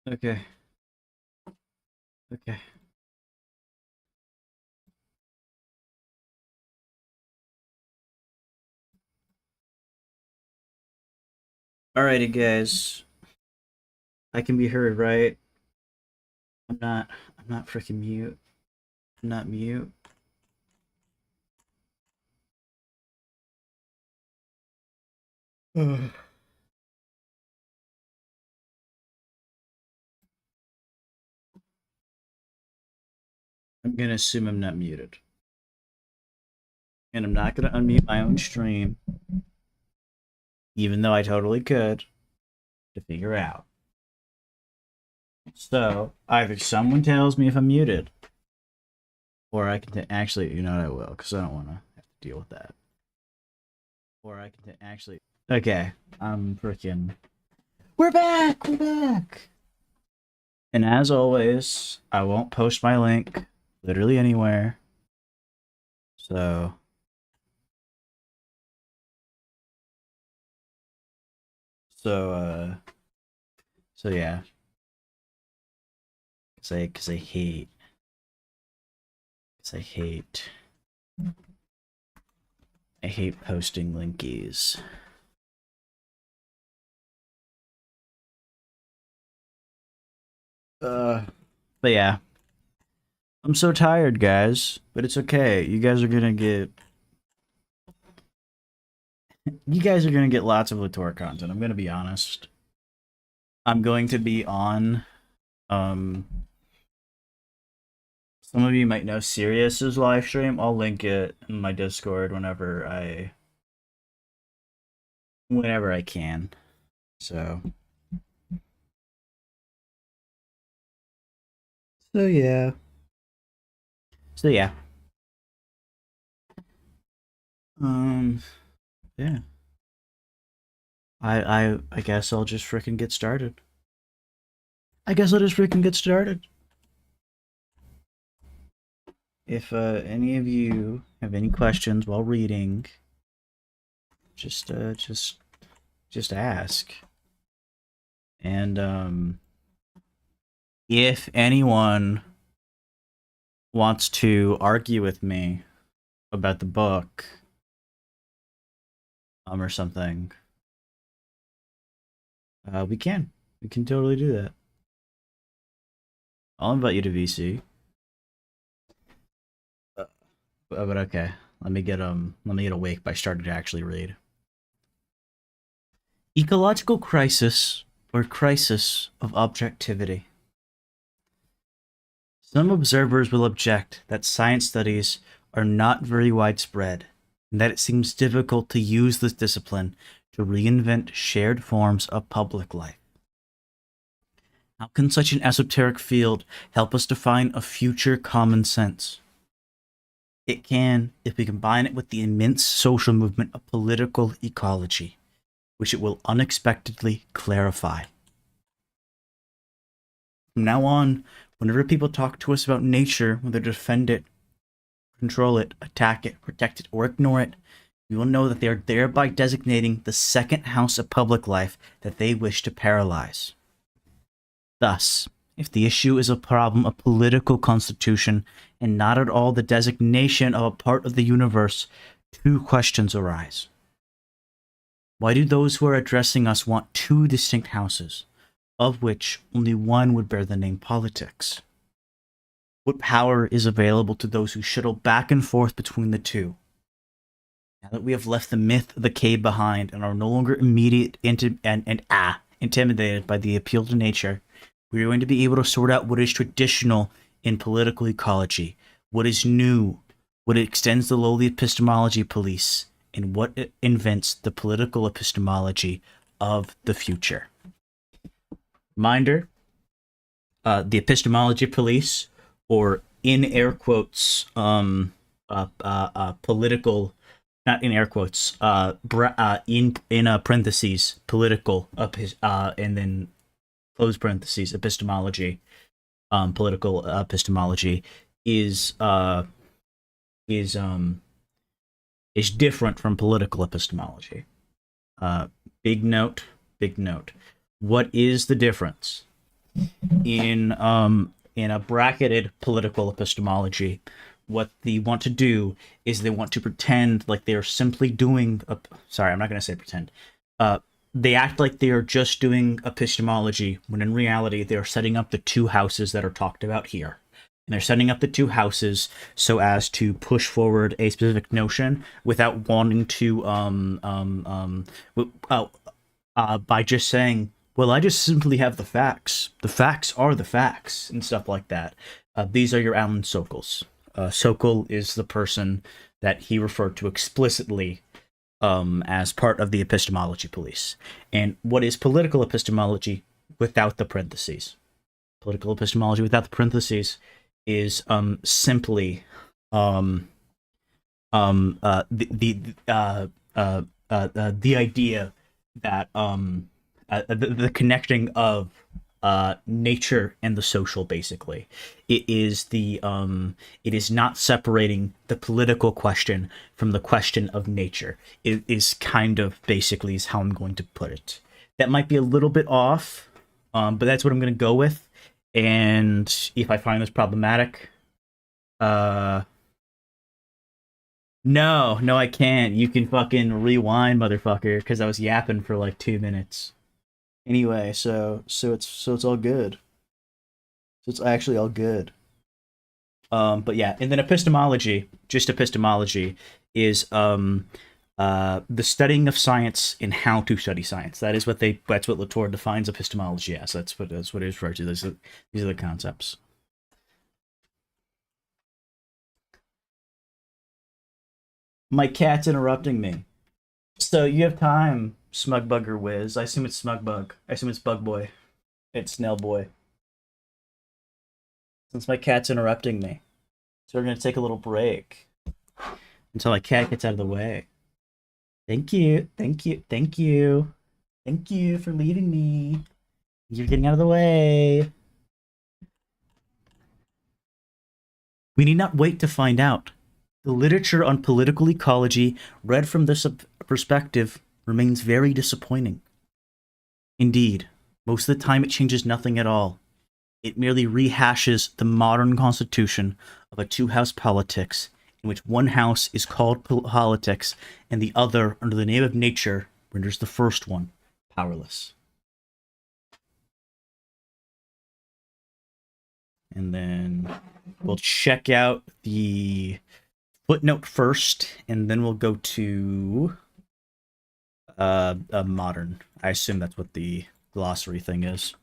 Okay. Okay. Alrighty, guys. I can be heard, right? I'm not. I'm not freaking mute. I'm not mute. Ugh. I'm gonna assume I'm not muted, and I'm not gonna unmute my own stream, even though I totally could, to figure out. So either someone tells me if I'm muted, or I can actually, you know what, I will, because I don't want to have to deal with that. Or I can actually. Okay, I'm freaking. We're back. We're back. And as always, I won't post my link literally anywhere. So so so yeah. Cause I hate cause I hate posting linkies. But yeah. I'm so tired, guys. But it's okay. You guys are gonna get lots of Latour content. I'm gonna be honest. I'm going to be on some of you might know Sirius's live stream. I'll link it in my Discord whenever I can. So so yeah. So yeah. Um yeah. I guess I'll just freaking get started. I guess I'll just freaking get started. If any of you have any questions while reading, just ask. And if anyone wants to argue with me about the book or something, we can totally do that. I'll invite you to VC. But okay, let me get awake by starting to actually read. Ecological crisis, or crisis of objectivity. Some observers will object that science studies are not very widespread, and that it seems difficult to use this discipline to reinvent shared forms of public life. How can such an esoteric field help us define a future common sense? It can if we combine it with the immense social movement of political ecology, which it will unexpectedly clarify. From now on, whenever people talk to us about nature, whether to defend it, control it, attack it, protect it, or ignore it, we will know that they are thereby designating the second house of public life that they wish to paralyze. Thus, if the issue is a problem of political constitution and not at all the designation of a part of the universe, two questions arise. Why do those who are addressing us want two distinct houses, of which only one would bear the name politics? What power is available to those who shuttle back and forth between the two? Now that we have left the myth of the cave behind and are no longer intimidated by the appeal to nature, we are going to be able to sort out what is traditional in political ecology, what is new, what extends the lowly epistemology police, and what invents the political epistemology of the future. Reminder, the epistemology police, or in air quotes, political, not in air quotes, in parentheses, political, and then close parentheses, epistemology, political epistemology is different from political epistemology. Big note. What is the difference? in a bracketed political epistemology, what they want to do is they want to pretend like they are simply doing sorry, I'm not going to say pretend. They act like they are just doing epistemology when in reality they are setting up the two houses that are talked about here. And they're setting up the two houses so as to push forward a specific notion without wanting to by just saying, well, I just simply have the facts. The facts are the facts, and stuff like that. These are your Alan Sokals. Sokal is the person that he referred to explicitly as part of the epistemology police. And what is political epistemology without the parentheses? Political epistemology without the parentheses is simply the idea that the connecting of nature and the social. Basically, it is not separating the political question from the question of nature. It is kind of basically is how I'm going to put it. That might be a little bit off, but that's what I'm going to go with. And if I find this problematic, no, I can't. You can fucking rewind, motherfucker, because I was yapping for like 2 minutes. Anyway, so it's all good. So it's actually all good. But yeah, and then epistemology, just epistemology, is the studying of science and how to study science. That's what Latour defines epistemology as. That's what it is referred to. These are the concepts. My cat's interrupting me. So you have time, Smugbug or Wiz. I assume it's Smugbug. I assume it's Bug Boy. It's Snail Boy. Since my cat's interrupting me. So we're gonna take a little break until my cat gets out of the way. Thank you. Thank you. Thank you. Thank you for leaving me. You're getting out of the way. We need not wait to find out. The literature on political ecology, read from this perspective, remains very disappointing. Indeed, most of the time it changes nothing at all. It merely rehashes the modern constitution of a two-house politics, in which one house is called politics, and the other, under the name of nature, renders the first one powerless. And then we'll check out the footnote first, and then we'll go to modern. I assume that's what the glossary thing is.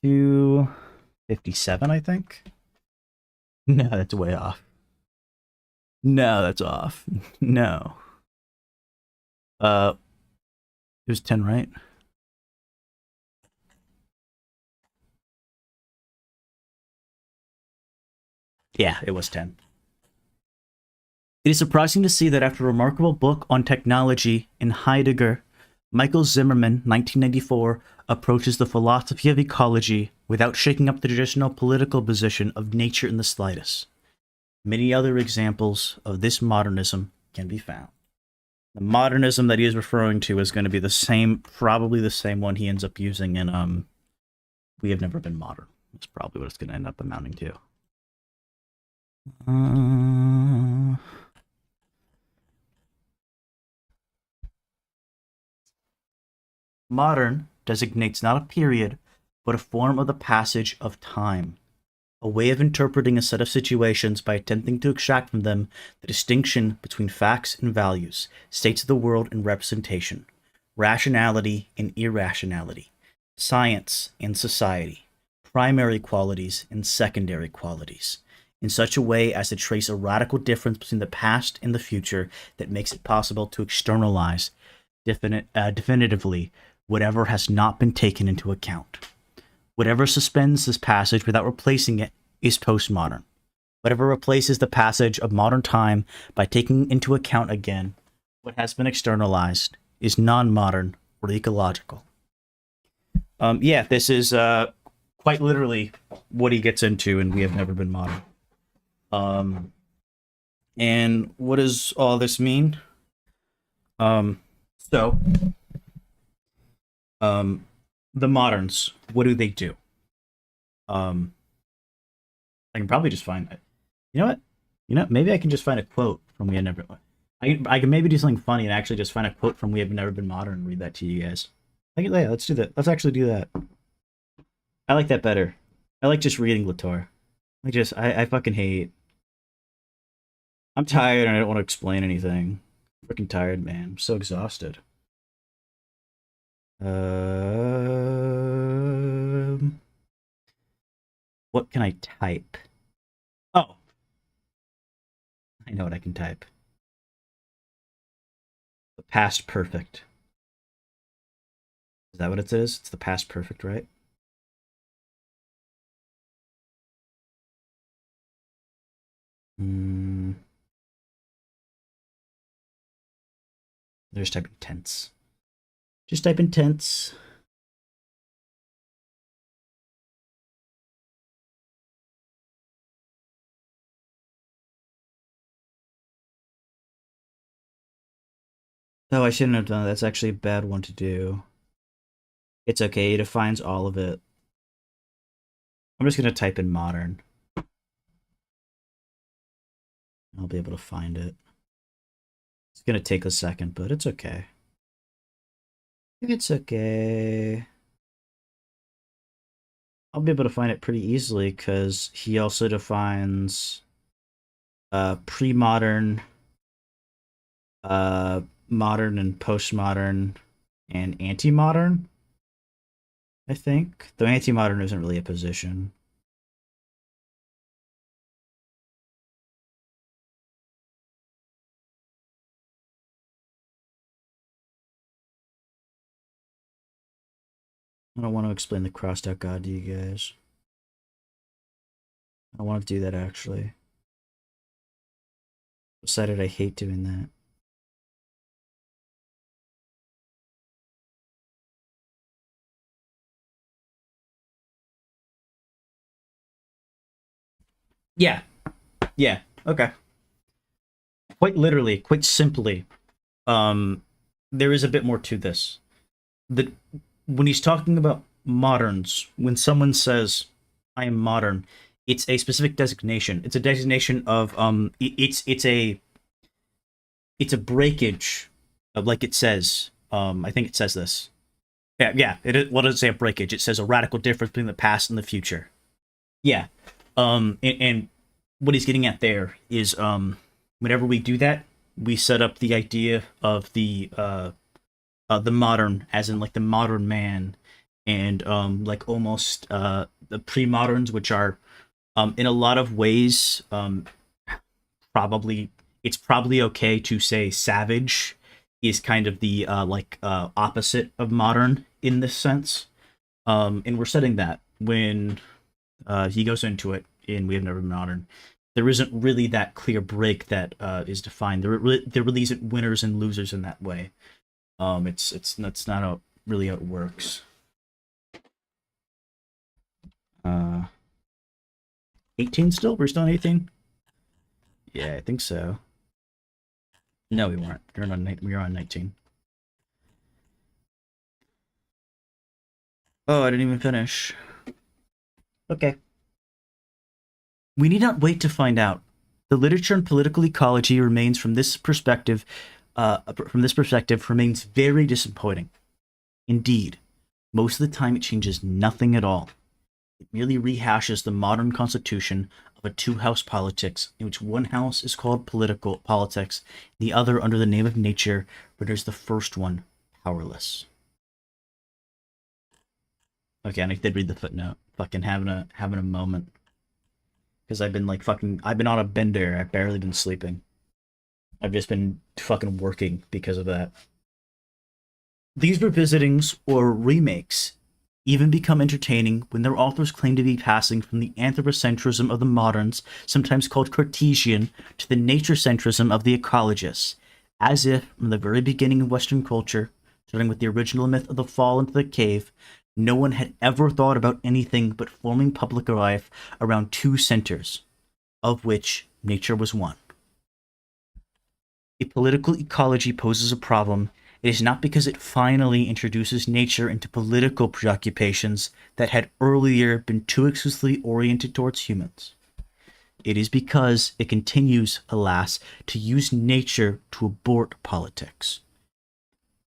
257, I think. No, that's way off. No, that's off. No. It was 10, right? Yeah, it was 10. It is surprising to see that after a remarkable book on technology in Heidegger, Michael Zimmerman, 1994, approaches the philosophy of ecology without shaking up the traditional political position of nature in the slightest. Many other examples of this modernism can be found. The modernism that he is referring to is going to be the same, probably the same one he ends up using in We Have Never Been Modern. That's probably what it's going to end up amounting to. Modern designates not a period, but a form of the passage of time, a way of interpreting a set of situations by attempting to extract from them the distinction between facts and values, states of the world and representation, rationality and irrationality, science and society, primary qualities and secondary qualities, in such a way as to trace a radical difference between the past and the future that makes it possible to externalize definitively whatever has not been taken into account. Whatever suspends this passage without replacing it is postmodern. Whatever replaces the passage of modern time by taking into account again what has been externalized is non-modern or ecological. Yeah, this is quite literally what he gets into in We Have Never Been Modern. And what does all this mean? The moderns, what do they do? Um, I can probably just find it. You know what? Maybe I can just find a quote from We Had Never. I can maybe do something funny and actually just find a quote from We Have Never Been Modern and read that to you guys. Yeah, let's do that. Let's actually do that. I like that better. I like just reading Latour. I fucking hate. I'm tired and I don't want to explain anything. I'm freaking tired, man. I'm so exhausted. What can I type? Oh, I know what I can type. The past perfect. Is that what it is? It's the past perfect, right? Hmm. There's typing tense. Just type in tense. Oh, I shouldn't have done that. That's actually a bad one to do. It's okay. It defines all of it. I'm just going to type in modern. I'll be able to find it. It's going to take a second, but it's okay. It's okay. I'll be able to find it pretty easily because he also defines pre-modern, modern and postmodern, and anti-modern. I think though anti-modern isn't really a position. I don't want to explain the crossed out God to you guys. I want to do that actually. Decided I hate doing that. Yeah. Yeah. Okay. Quite literally, quite simply, there is a bit more to this. The When he's talking about moderns, when someone says I am modern, it's a specific designation. It's a designation of it's a breakage of, like it says. I think it says this. Yeah, yeah. What does it say? A breakage. It says a radical difference between the past and the future. Yeah. And what he's getting at there is whenever we do that, we set up the idea of the modern, as in like the modern man, and like almost the pre-moderns, which are in a lot of ways probably it's probably okay to say savage is kind of the opposite of modern in this sense. And we're setting that when he goes into it in We Have Never Been Modern. There isn't really that clear break that is defined. There really isn't winners and losers in that way. It's that's not how, really how it works. 18 still? We're still on 18? Yeah, I think so. No, we weren't. We were on 19. Oh, I didn't even finish. Okay. We need not wait to find out. The literature on political ecology remains from this perspective, remains very disappointing. Indeed, most of the time it changes nothing at all. It merely rehashes the modern constitution of a two-house politics, in which one house is called political politics, the other, under the name of nature, renders the first one powerless. Okay, and I did read the footnote. Fucking having a moment. Because I've been on a bender. I've barely been sleeping. I've just been fucking working because of that. These revisitings or remakes even become entertaining when their authors claim to be passing from the anthropocentrism of the moderns, sometimes called Cartesian, to the nature-centrism of the ecologists, as if, from the very beginning of Western culture, starting with the original myth of the fall into the cave, no one had ever thought about anything but forming public life around two centers, of which nature was one. A political ecology poses a problem, It is not because it finally introduces nature into political preoccupations that had earlier been too exclusively oriented towards humans. It is because it continues, alas, to use nature to abort politics.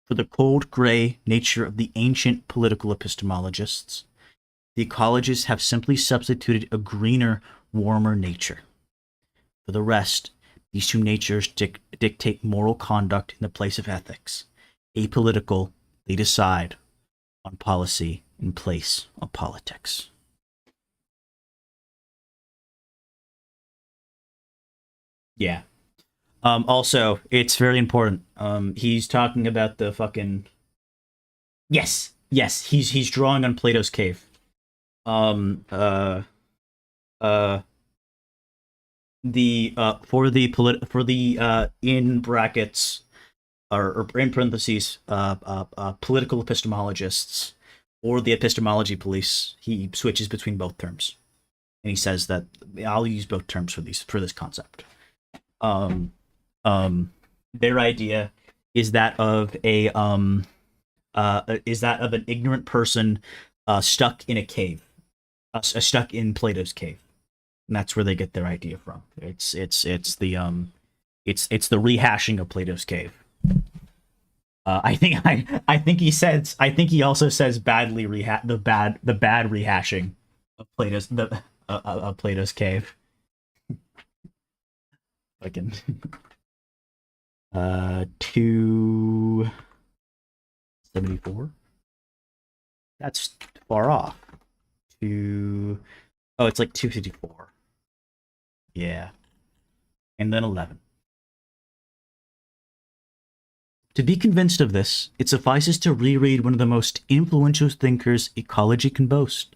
For the cold, gray nature of the ancient political epistemologists, the ecologists have simply substituted a greener, warmer nature. For the rest, these two natures dictate moral conduct in the place of ethics. Apolitical, they decide on policy in place of politics. Yeah. Also, it's very important. He's talking about the fucking. Yes. He's drawing on Plato's cave. Um. Uh. The for the in brackets or in parentheses political epistemologists or the epistemology police. He switches between both terms, and he says that I'll use both terms for this concept. Um. Their idea is that of an ignorant person stuck in a cave, stuck in Plato's cave, and that's where they get their idea from. It's the rehashing of Plato's cave. I think he also says badly the bad rehashing of Plato's cave. Fucking 274. That's far off. It's like 254. Yeah. And then 11. To be convinced of this, it suffices to reread one of the most influential thinkers ecology can boast,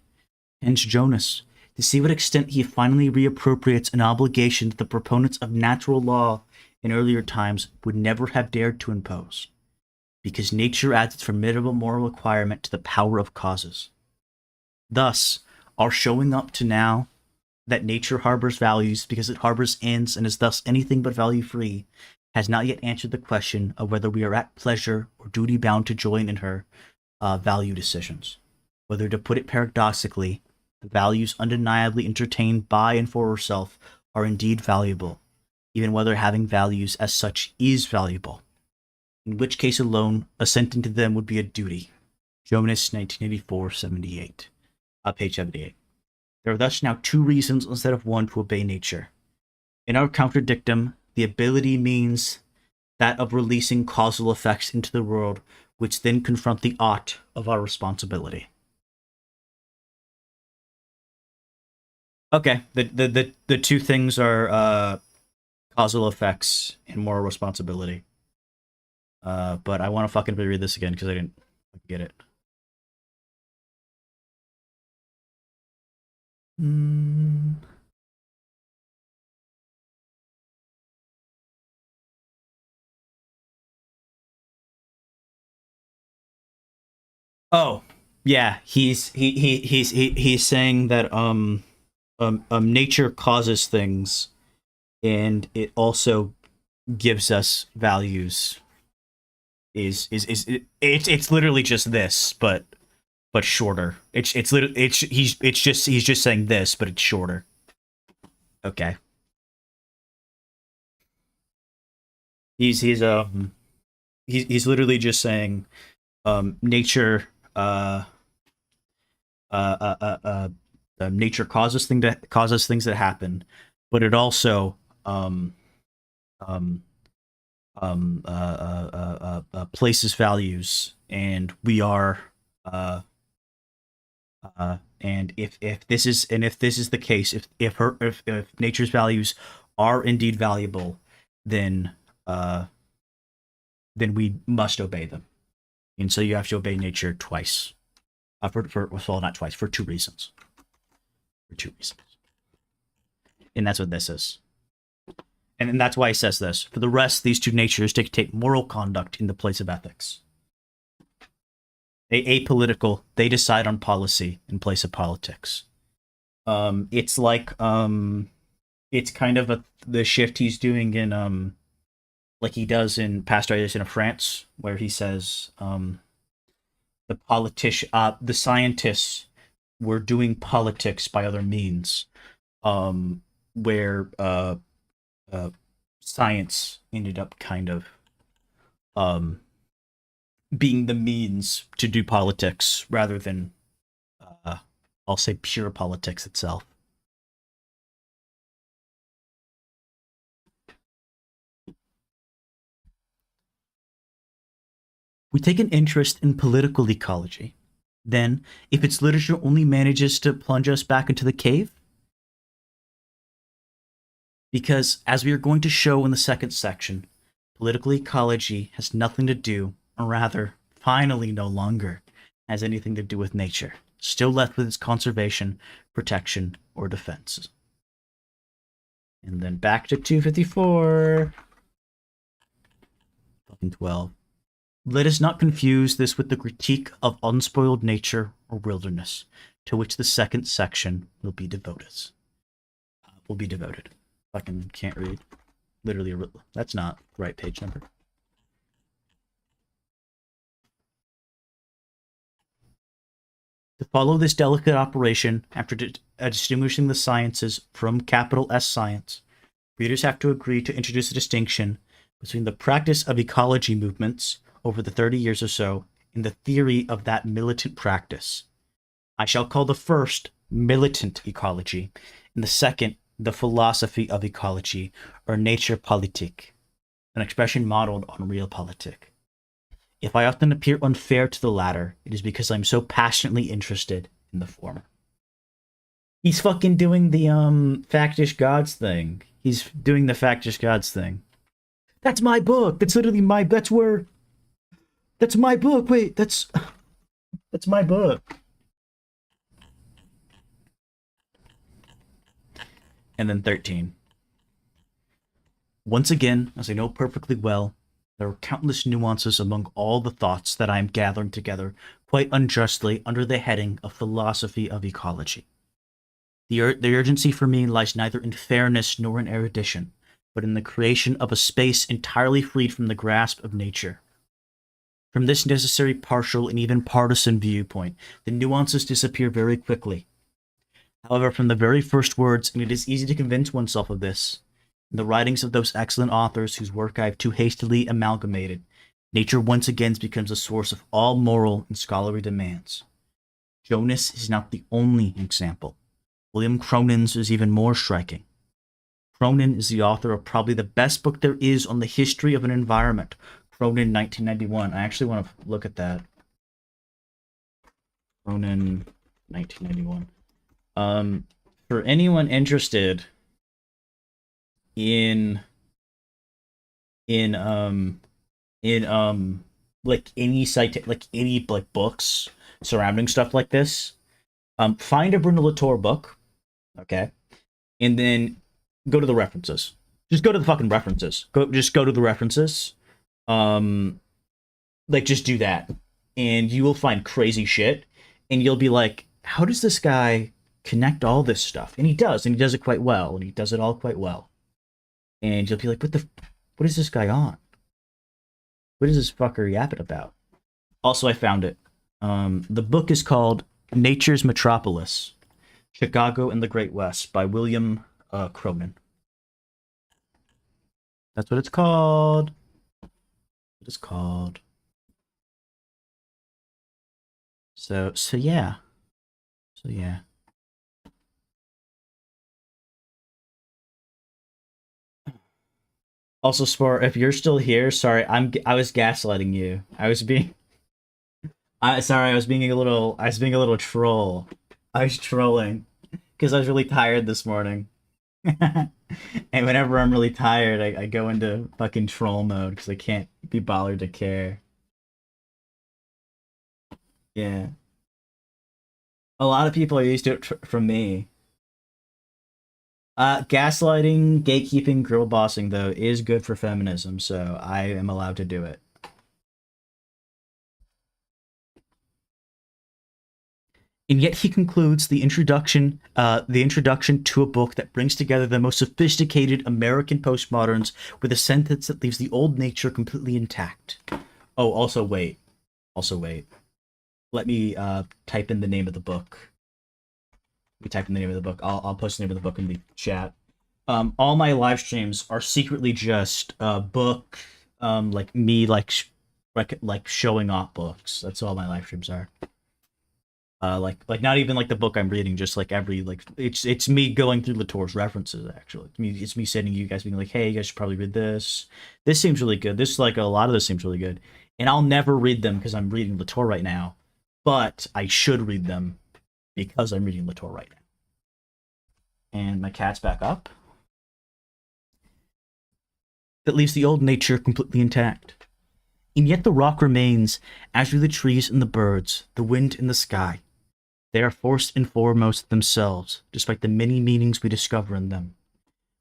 hence Jonas, to see what extent he finally reappropriates an obligation that the proponents of natural law in earlier times would never have dared to impose, because nature adds its formidable moral requirement to the power of causes. Thus, our showing up to now that nature harbors values because it harbors ends and is thus anything but value-free has not yet answered the question of whether we are at pleasure or duty-bound to join in her value decisions. Whether, to put it paradoxically, the values undeniably entertained by and for herself are indeed valuable, even whether having values as such is valuable, in which case alone assenting to them would be a duty. Jonas, 1984-78, page 78. There are thus now two reasons instead of one to obey nature. In our contradictum, the ability means that of releasing causal effects into the world, which then confront the ought of our responsibility. Okay, the two things are causal effects and moral responsibility. But I want to fucking reread this again because I didn't get it. Oh, yeah, he's saying that nature causes things, and it also gives us values. It's literally just this, but shorter. He's just saying this, but it's shorter. Okay. He's literally just saying nature nature causes things that happen, but it also places values, and we are and if this is the case, if nature's values are indeed valuable, then we must obey them. And so you have to obey nature twice. Not twice, for two reasons. And that's what this is. And that's why he says this. For the rest, these two natures dictate moral conduct in the place of ethics. Apolitical, they decide on policy in place of politics. It's like it's kind of the shift he's doing in like he does in Pasteurization of France, where he says the scientists were doing politics by other means, where uh, science ended up kind of um, being the means to do politics rather than, uh, I'll say, pure politics itself. We take an interest in political ecology. Then, if its literature only manages to plunge us back into the cave, because as we are going to show in the second section, political ecology has nothing to do, or rather, finally no longer, has anything to do with nature, still left with its conservation, protection, or defense. And then back to 254. Fucking 12. Let us not confuse this with the critique of unspoiled nature or wilderness, to which the second section will be devoted. Fucking can't read. Literally, that's not the right page number. To follow this delicate operation, after distinguishing the sciences from capital S science, readers have to agree to introduce a distinction between the practice of ecology movements over the 30 years or so and the theory of that militant practice. I shall call the first militant ecology, and the second the philosophy of ecology, or nature politique, an expression modeled on realpolitik. If I often appear unfair to the latter, it is because I'm so passionately interested in the former. He's fucking doing the factish gods thing. He's doing the factish gods thing. That's my book. That's literally my. That's my book. Wait, that's my book. And then 13. Once again, as I know perfectly well, there are countless nuances among all the thoughts that I am gathering together quite unjustly under the heading of philosophy of ecology. The urgency for me lies neither in fairness nor in erudition, but in the creation of a space entirely freed from the grasp of nature. From this necessary partial and even partisan viewpoint, the nuances disappear very quickly. However, from the very first words, and it is easy to convince oneself of this, in the writings of those excellent authors whose work I have too hastily amalgamated, nature once again becomes the source of all moral and scholarly demands. Jonas is not the only example. William Cronin's is even more striking. Cronin is the author of probably the best book there is on the history of an environment. Cronin, 1991. I actually want to look at that. Cronin, 1991. For anyone interested in like any site, like any like books surrounding stuff like this, find a Bruno Latour book, okay, and then go to the references. Just go to the fucking references. Just go to the references. Like just do that, and you will find crazy shit, and you'll be like, how does this guy connect all this stuff? And he does it quite well, and he does it all quite well. And you'll be like, what is this guy on? What is this fucker yapping about? Also, I found it. The book is called Nature's Metropolis, Chicago and the Great West by William Cronin. That's what it's called. It is called. So yeah. So yeah. Also, Sport, if you're still here, sorry, I was gaslighting you. I was being a little troll. I was trolling because I was really tired this morning. And whenever I'm really tired, I go into fucking troll mode because I can't be bothered to care. Yeah. A lot of people are used to it from me. Gaslighting, gatekeeping, girl bossing, though, is good for feminism, so I am allowed to do it. And yet he concludes the introduction to a book that brings together the most sophisticated American postmoderns with a sentence that leaves the old nature completely intact. Oh, also wait. Let me type in the name of the book. Let me type in the name of the book. I'll post the name of the book in the chat. All my live streams are secretly just a book, like me, like showing off books. That's all my live streams are. Like not even like the book I'm reading, just like it's me going through Latour's references. Actually, it's me sending you guys being like, hey, you guys should probably read this. This seems really good. This like a lot of this seems really good, and I'll never read them because I'm reading Latour right now, but I should read them because I'm reading Latour right now. And my cat's back up. That leaves the old nature completely intact. And yet the rock remains, as do the trees and the birds, the wind and the sky. They are first and foremost themselves, despite the many meanings we discover in them.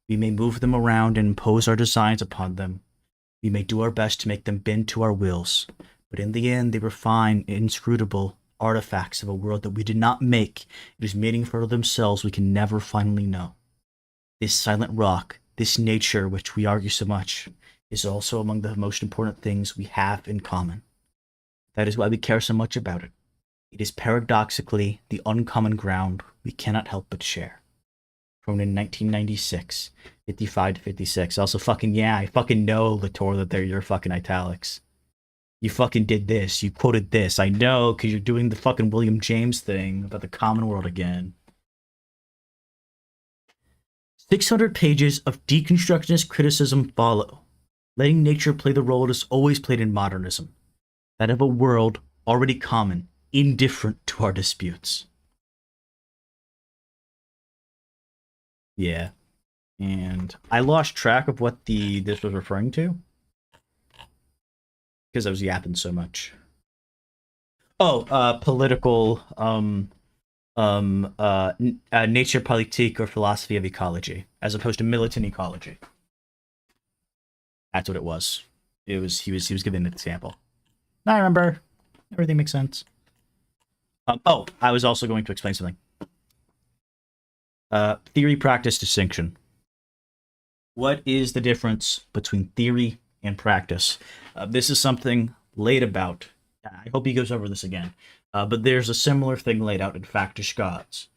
We may move them around and impose our designs upon them. We may do our best to make them bend to our wills, but in the end they were fine, inscrutable artifacts of a world that we did not make, whose meaning for themselves we can never finally know. This silent rock, this nature which we argue so much, is also among the most important things we have in common. That is why we care so much about it. It is paradoxically the uncommon ground we cannot help but share. From in 1996, 55 to 56. Also I fucking know, Latour, that they're your fucking italics. You fucking did this, you quoted this. I know, because you're doing the fucking William James thing about the common world again. 600 pages of deconstructionist criticism follow, letting nature play the role it has always played in modernism, that of a world already common, indifferent to our disputes. Yeah. And I lost track of what this was referring to, because I was yapping so much. Oh, political, nature politique or philosophy of ecology, as opposed to militant ecology. That's what it was. He was giving an example. I remember. Everything makes sense. I was also going to explain something. Theory practice distinction. What is the difference between theory and practice? This is something laid about. I hope he goes over this again. But there's a similar thing laid out in Factish Gods.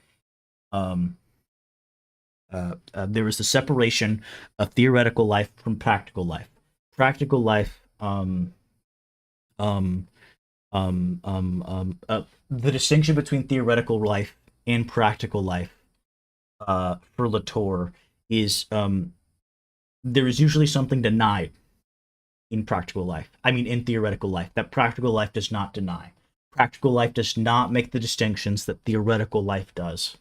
There is the separation of theoretical life from practical life. Practical life, the distinction between theoretical life and practical life, for Latour, is there is usually something denied in practical life. I mean, in theoretical life, that practical life does not deny. Practical life does not make the distinctions that theoretical life does.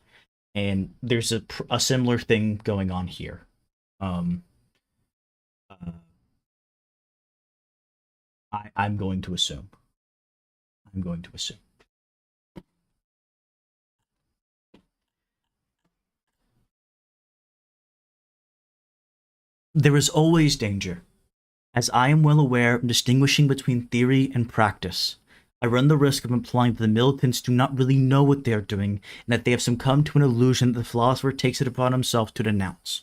And there's a similar thing going on here. I'm going to assume. There is always danger. As I am well aware, in distinguishing between theory and practice, I run the risk of implying that the militants do not really know what they are doing, and that they have succumbed to an illusion that the philosopher takes it upon himself to denounce.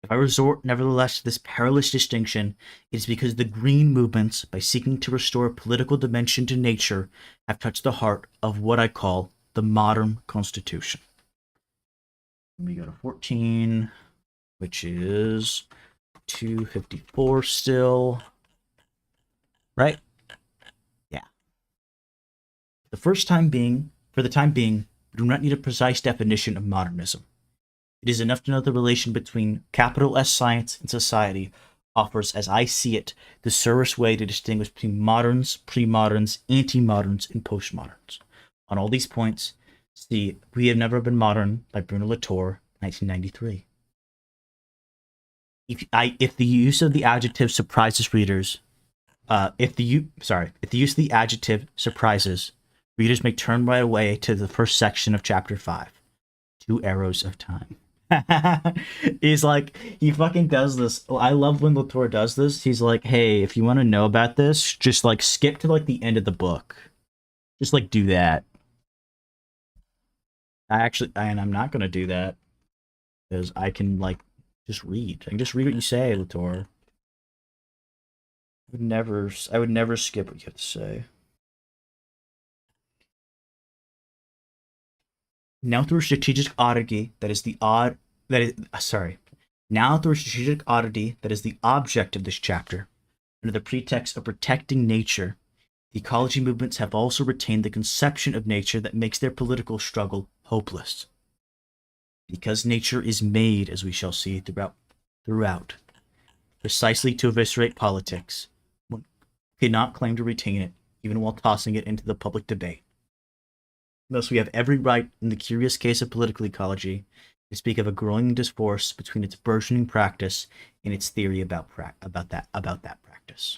If I resort, nevertheless, to this perilous distinction, it is because the green movements, by seeking to restore a political dimension to nature, have touched the heart of what I call the modern constitution. We go to 14, which is 254 still. Right? Yeah. For the time being, we do not need a precise definition of modernism. It is enough to know the relation between capital S science and society offers, as I see it, the surest way to distinguish between moderns, pre-moderns, anti-moderns, and postmoderns. On all these points, see We Have Never Been Modern by Bruno Latour, 1993. If the use of the adjective surprises readers, if the use of the adjective surprises, readers may turn right away to the first section of chapter 5, 2 Arrows of Time. He's like, he fucking does this. I love when Latour does this. He's like, hey, if you want to know about this, just like skip to like the end of the book. Just like do that. And I'm not gonna do that because I can like just read. I can just read what you say, Latour. I would never skip what you have to say. Now through strategic oddity, that is the odd that is sorry. Now through strategic oddity, that is the object of this chapter. Under the pretext of protecting nature, the ecology movements have also retained the conception of nature that makes their political struggle hopeless. Because nature is made, as we shall see throughout, precisely to eviscerate politics, one cannot claim to retain it, even while tossing it into the public debate. Thus, we have every right, in the curious case of political ecology, to speak of a growing discourse between its burgeoning practice and its theory about that practice.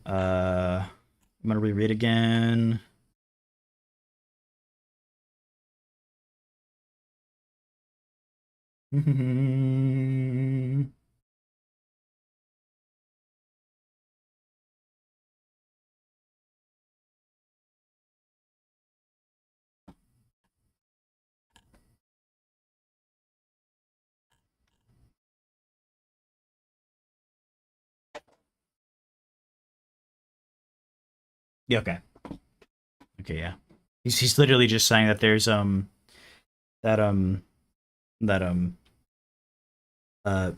I'm gonna reread again. Yeah, okay. Okay, yeah. He's literally just saying that there's that that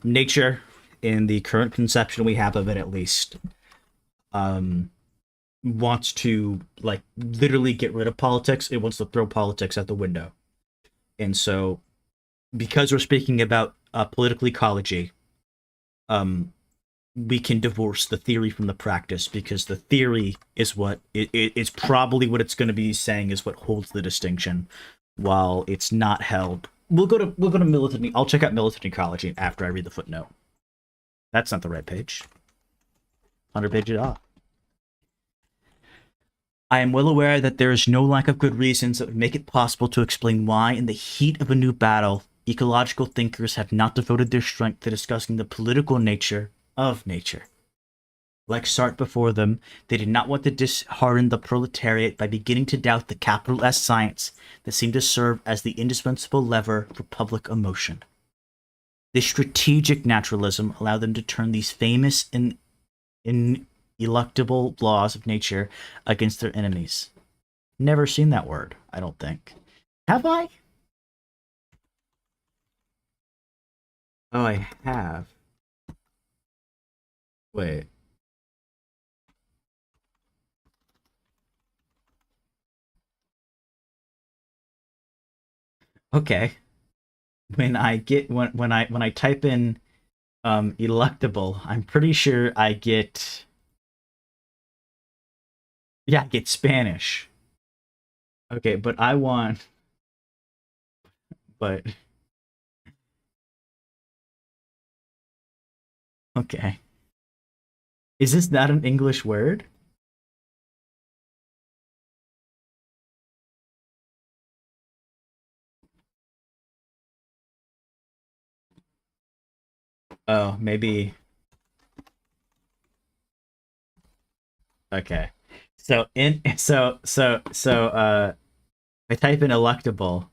nature in the current conception we have of it at least um wants to like literally get rid of politics. It wants to throw politics out the window. And so because we're speaking about political ecology, um we can divorce the theory from the practice because the theory is it's probably what it's going to be saying is what holds the distinction, while it's not held. We'll go to militant. I'll check out militant ecology after I read the footnote. That's not the right page. 100 pages off. I am well aware that there is no lack of good reasons that would make it possible to explain why, in the heat of a new battle, ecological thinkers have not devoted their strength to discussing the political nature of nature. Like Sartre before them, they did not want to dishearten the proletariat by beginning to doubt the capital S science that seemed to serve as the indispensable lever for public emotion. This strategic naturalism allowed them to turn these famous and ineluctable laws of nature against their enemies. Never seen that word, I don't think. Have I? Oh, I have. Wait. Okay. When I type in electable, I'm pretty sure I get I get Spanish. Okay, but I want but okay. Is this not an English word? Oh, maybe okay. So I type in electable,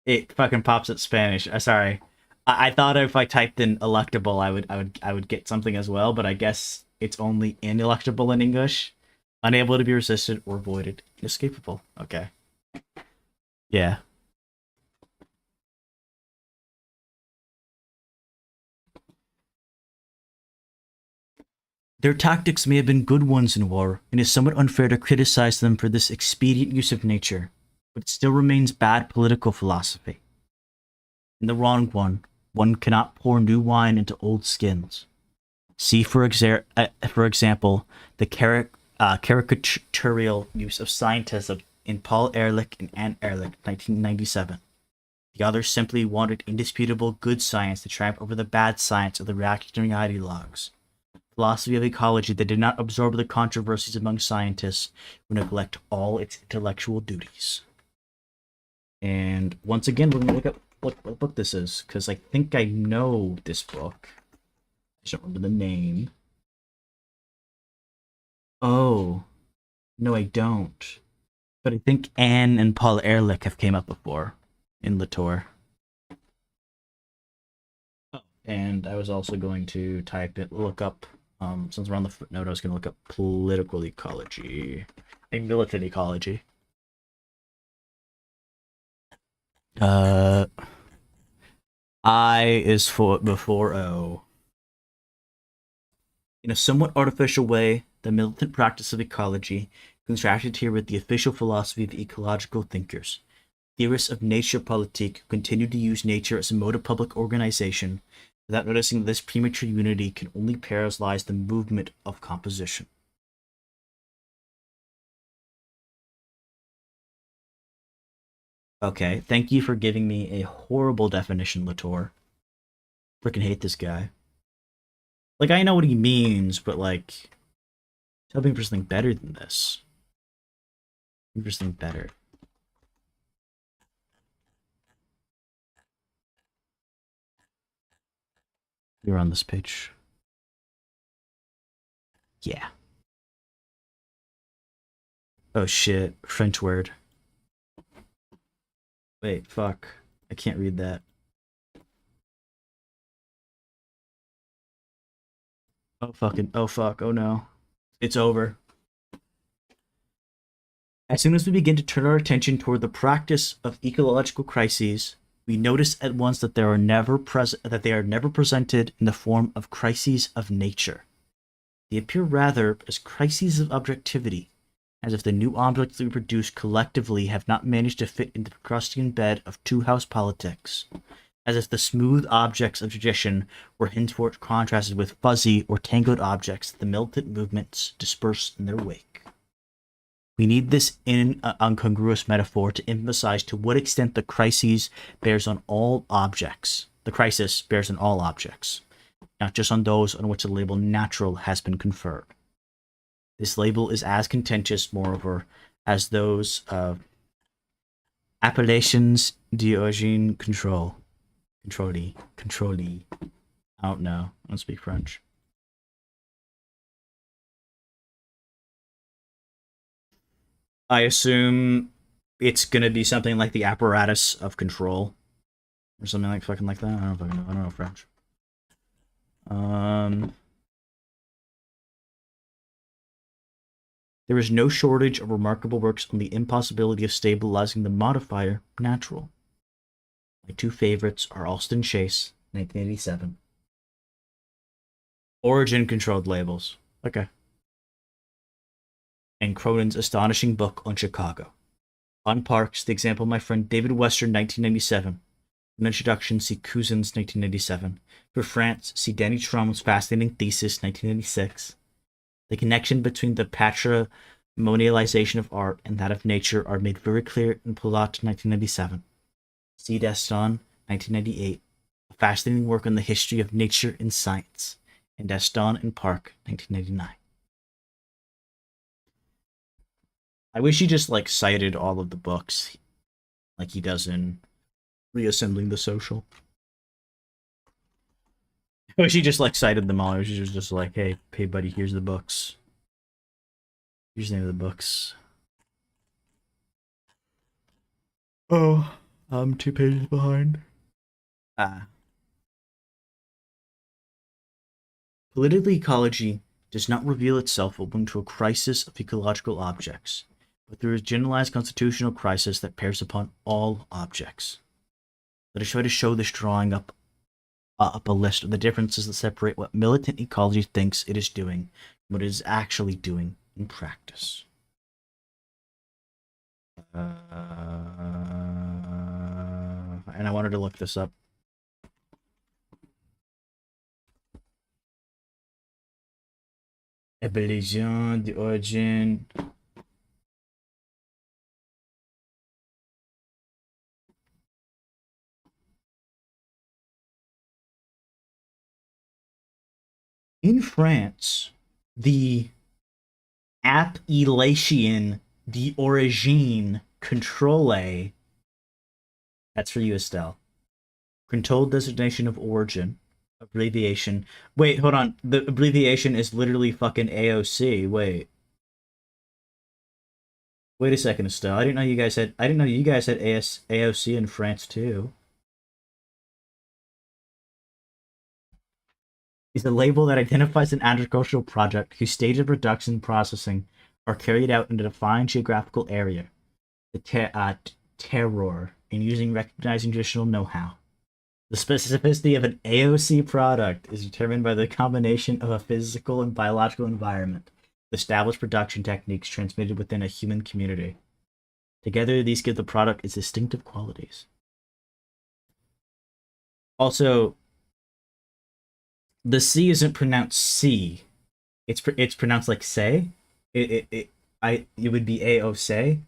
it fucking pops up Spanish. Sorry. I thought if I typed in electable I would get something as well, but I guess it's only ineluctable in English. Unable to be resisted or avoided. Inescapable. Okay. Yeah. Their tactics may have been good ones in war, and it is somewhat unfair to criticize them for this expedient use of nature, but it still remains bad political philosophy. In the wrong one cannot pour new wine into old skins. See, for example, the caricatural use of scientism in Paul Ehrlich and Anne Ehrlich, 1997. The others simply wanted indisputable good science to triumph over the bad science of the reactionary ideologues. Philosophy of ecology that did not absorb the controversies among scientists would neglect all its intellectual duties. And once again, we're going to look at what book this is, because I think I know this book. I don't remember the name. Oh, no, I don't. But I think Anne and Paul Ehrlich have came up before in Latour. And I was also going to look up, since we're on the footnote, I was going to look up political ecology, a militant ecology. I is for before O. In a somewhat artificial way, the militant practice of ecology contrasted here with the official philosophy of ecological thinkers, theorists of nature politique who continue to use nature as a mode of public organization, without noticing that this premature unity can only paralyze the movement of composition. Okay, thank you for giving me a horrible definition, Latour. Freaking hate this guy. Like, I know what he means, but like, tell me for something better than this. For something better. You're on this page. Yeah. Oh shit, French word. Wait, fuck. I can't read that. Oh fucking, oh fuck, oh no. It's over. As soon as we begin to turn our attention toward the practice of ecological crises, we notice at once that they are never presented in the form of crises of nature. They appear rather as crises of objectivity, as if the new objects that we produce collectively have not managed to fit into the Procrustean bed of two-house politics, as if the smooth objects of tradition were henceforth contrasted with fuzzy or tangled objects that the militant movements disperse in their wake. We need this incongruous metaphor to emphasize to what extent the crisis bears on all objects. The crisis bears on all objects, not just on those on which the label natural has been conferred. This label is as contentious, moreover, as those of appellations d'origine contrôlée. I don't know. I don't speak French. I assume it's gonna be something like the apparatus of control, or something like fucking like that. I don't fucking know. I don't know French. There is no shortage of remarkable works on the impossibility of stabilizing the modifier natural. My two favorites are Alston Chase, 1987. Origin controlled labels. Okay. And Cronin's astonishing book on Chicago. On Parks, the example of my friend David Western, 1997. An introduction, see Cousin's, 1997. For France, see Danny Trum's fascinating thesis, 1996. The connection between the patrimonialization of art and that of nature are made very clear in Plot, 1997. See Deston, 1998. A fascinating work on the history of nature and science. And Deston and Park, 1999. I wish he just like cited all of the books like he does in Reassembling the Social. I wish he just like cited them all. I wish he was just like, hey buddy, here's the books. Here's the name of the books. Oh, I'm 2 pages behind. Political ecology does not reveal itself open to a crisis of ecological objects, but there is a generalized constitutional crisis that bears upon all objects. Let us try to show this drawing up a list of the differences that separate what militant ecology thinks it is doing and what it is actually doing in practice. And I wanted to look this up. Appellation d'origine. In France, the appellation d'origine contrôlée, that's for you, Estelle. Controlled designation of origin, abbreviation. Wait, hold on. The abbreviation is literally fucking AOC. Wait. Wait a second, Estelle. I didn't know you guys had. I didn't know you guys had AOC in France too. Is a label that identifies an agricultural project whose stage of production and processing are carried out in a defined geographical area. The terroir in using recognizing traditional know-how. The specificity of an AOC product is determined by the combination of a physical and biological environment, established production techniques transmitted within a human community. Together, these give the product its distinctive qualities. Also, the C isn't pronounced C. It's pronounced like say. It would be A O say,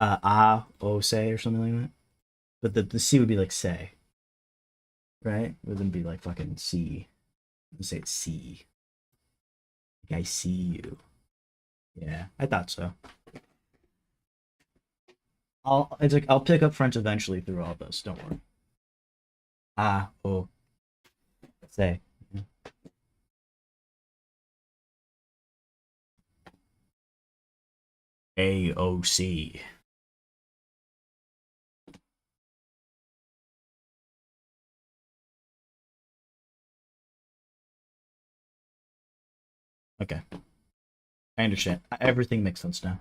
A O say or something like that. But the C would be like say, right? It wouldn't be like fucking C. Let's say it's C. Like I see you. Yeah, I thought so. I'll pick up French eventually through all this. Don't worry. A O say. AOC. Okay, I understand. Everything makes sense now.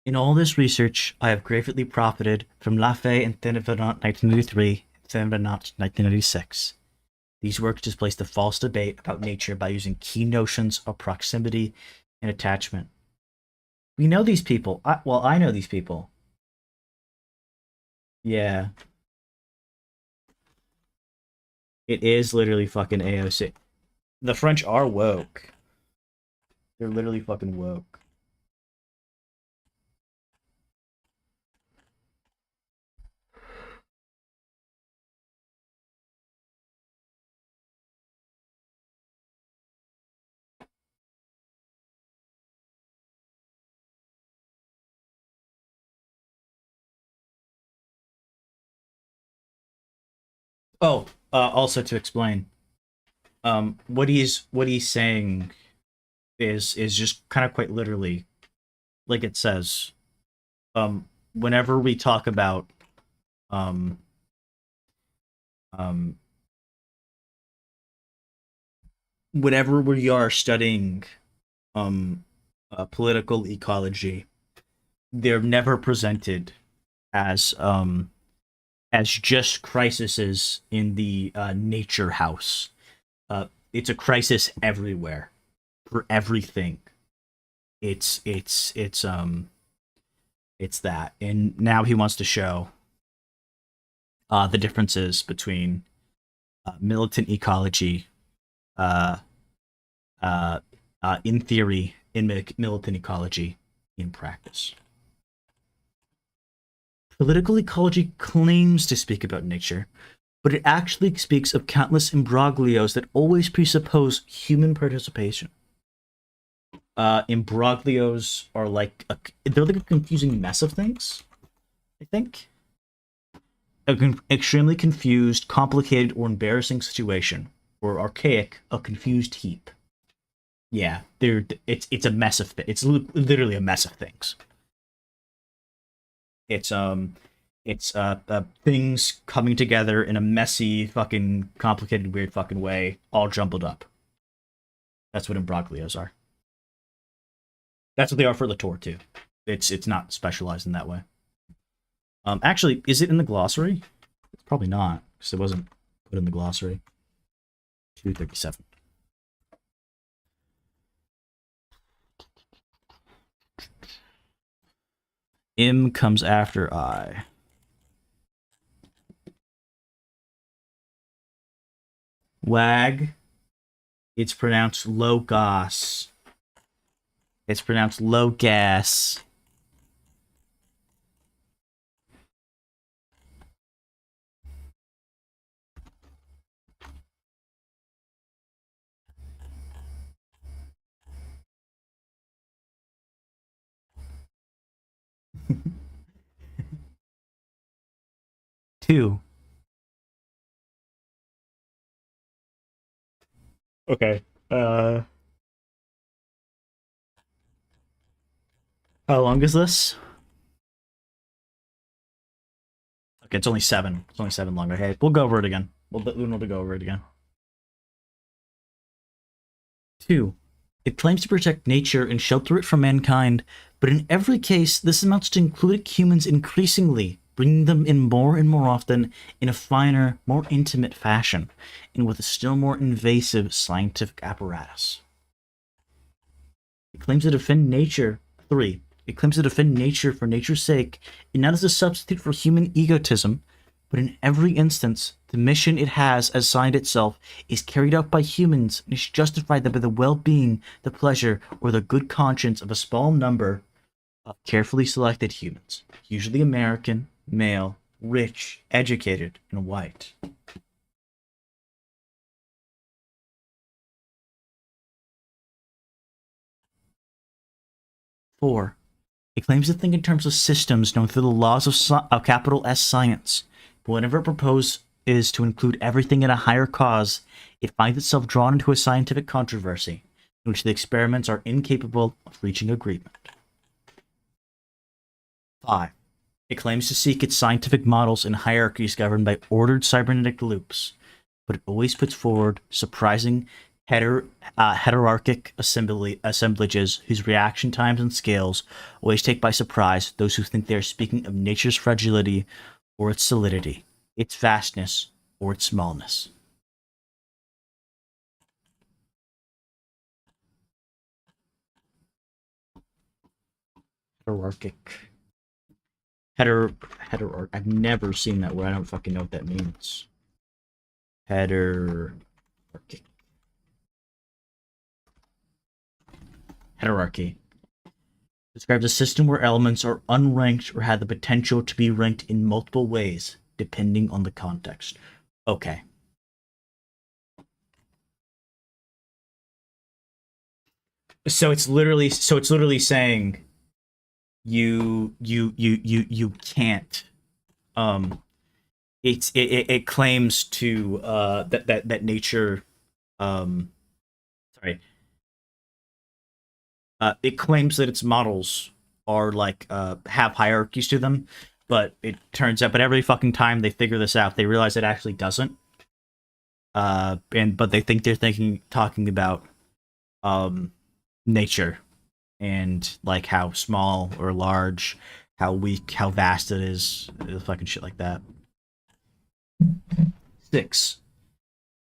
In all this research, I have greatly profited from Lafay and Thévenant 1983 and Thévenant 1996. These works displace the false debate about nature by using key notions of proximity and attachment. We know these people. I know these people. Yeah, it is literally fucking AOC. The French are woke. They're literally fucking woke. Oh, also to explain, what he's saying is just kind of quite literally, like it says, whenever we talk about um um whenever we are studying um political ecology, they're never presented as just crises in the nature house. It's a crisis everywhere for everything. It's that, and now he wants to show the differences between militant ecology, uh, in theory, in militant ecology, in practice. Political ecology claims to speak about nature, but it actually speaks of countless imbroglios that always presuppose human participation. Imbroglios are they're like a confusing mess of things, I think. Extremely confused, complicated, or embarrassing situation, or archaic, a confused heap. Yeah, it's a mess of it's literally a mess of things. It's things coming together in a messy, fucking complicated, weird fucking way, all jumbled up. That's what imbroglios are. That's what they are for Latour too. It's not specialized in that way. Actually, is it in the glossary? It's probably not, because it wasn't put in the glossary. 237. M comes after I. Wag. It's pronounced logos. It's pronounced low gas. 2. Okay. How long is this? Okay, it's only 7. It's only 7 long. Okay, we'll go over it again. We'll go over it again. 2. It claims to protect nature and shelter it from mankind, but in every case, this amounts to including humans increasingly, bringing them in more and more often in a finer, more intimate fashion, and with a still more invasive scientific apparatus. It claims to defend nature. 3. It claims to defend nature for nature's sake, and not as a substitute for human egotism, but in every instance, the mission it has assigned itself is carried out by humans and is justified by the well-being, the pleasure, or the good conscience of a small number of carefully selected humans, usually American, male, rich, educated, and white. Four. It claims to think in terms of systems known through the laws of capital S science, but whenever it proposes is to include everything in a higher cause, it finds itself drawn into a scientific controversy in which the experiments are incapable of reaching agreement. 5. It claims to seek its scientific models in hierarchies governed by ordered cybernetic loops, but it always puts forward surprising heterarchic assemblages whose reaction times and scales always take by surprise those who think they are speaking of nature's fragility or its solidity, its vastness or its smallness. Heterarchic. I've never seen that word. I don't fucking know what that means. Hierarchy describes a system where elements are unranked or have the potential to be ranked in multiple ways, depending on the context. Okay. So it's literally saying you can't it claims to that nature it claims that its models are like have hierarchies to them, but it turns out, but every fucking time they figure this out, they realize it actually doesn't. But they think they're talking about nature and like how small or large, how weak, how vast it is, fucking shit like that. 6.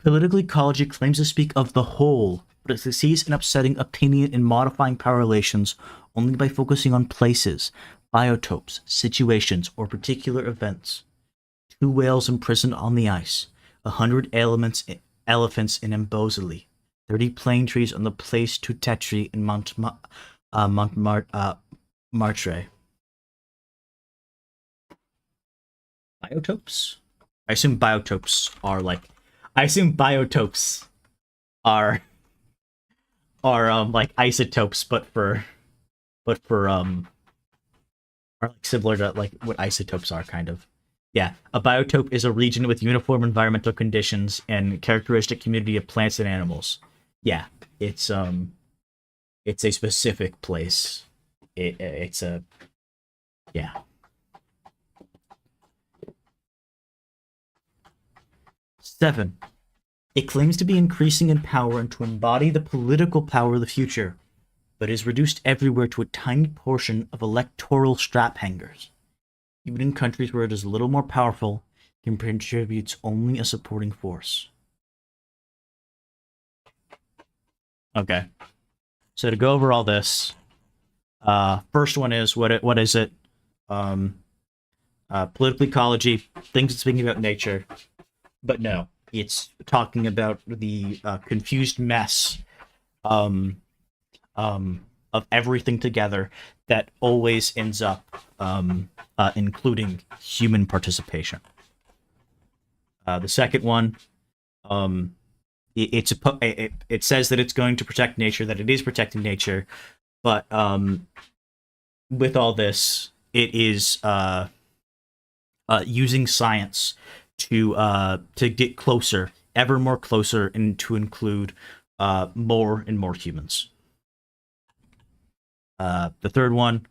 Political ecology claims to speak of the whole, but it succeeds in upsetting opinion and modifying power relations only by focusing on places, biotopes, situations, or particular events. 2 whales imprisoned on the ice, 100 elephants in Mbozoli, 30 plane trees on the Place to Tetri in Montmartre. Biotopes? I assume biotopes are like like isotopes, but for are like similar to like what isotopes are, kind of. Yeah, a biotope is a region with uniform environmental conditions and characteristic community of plants and animals. Yeah, it's a specific place. It's a yeah. 7. It claims to be increasing in power and to embody the political power of the future, but is reduced everywhere to a tiny portion of electoral strap hangers. Even in countries where it is a little more powerful, it contributes only a supporting force. Okay. So to go over all this, first one is what is it? Political ecology, things speaking about nature, but no, it's talking about the confused mess of everything together that always ends up including human participation. The second one, it says that it's going to protect nature, that it is protecting nature, but with all this, it is using science to get closer, ever more closer, and to include more and more humans. The third one,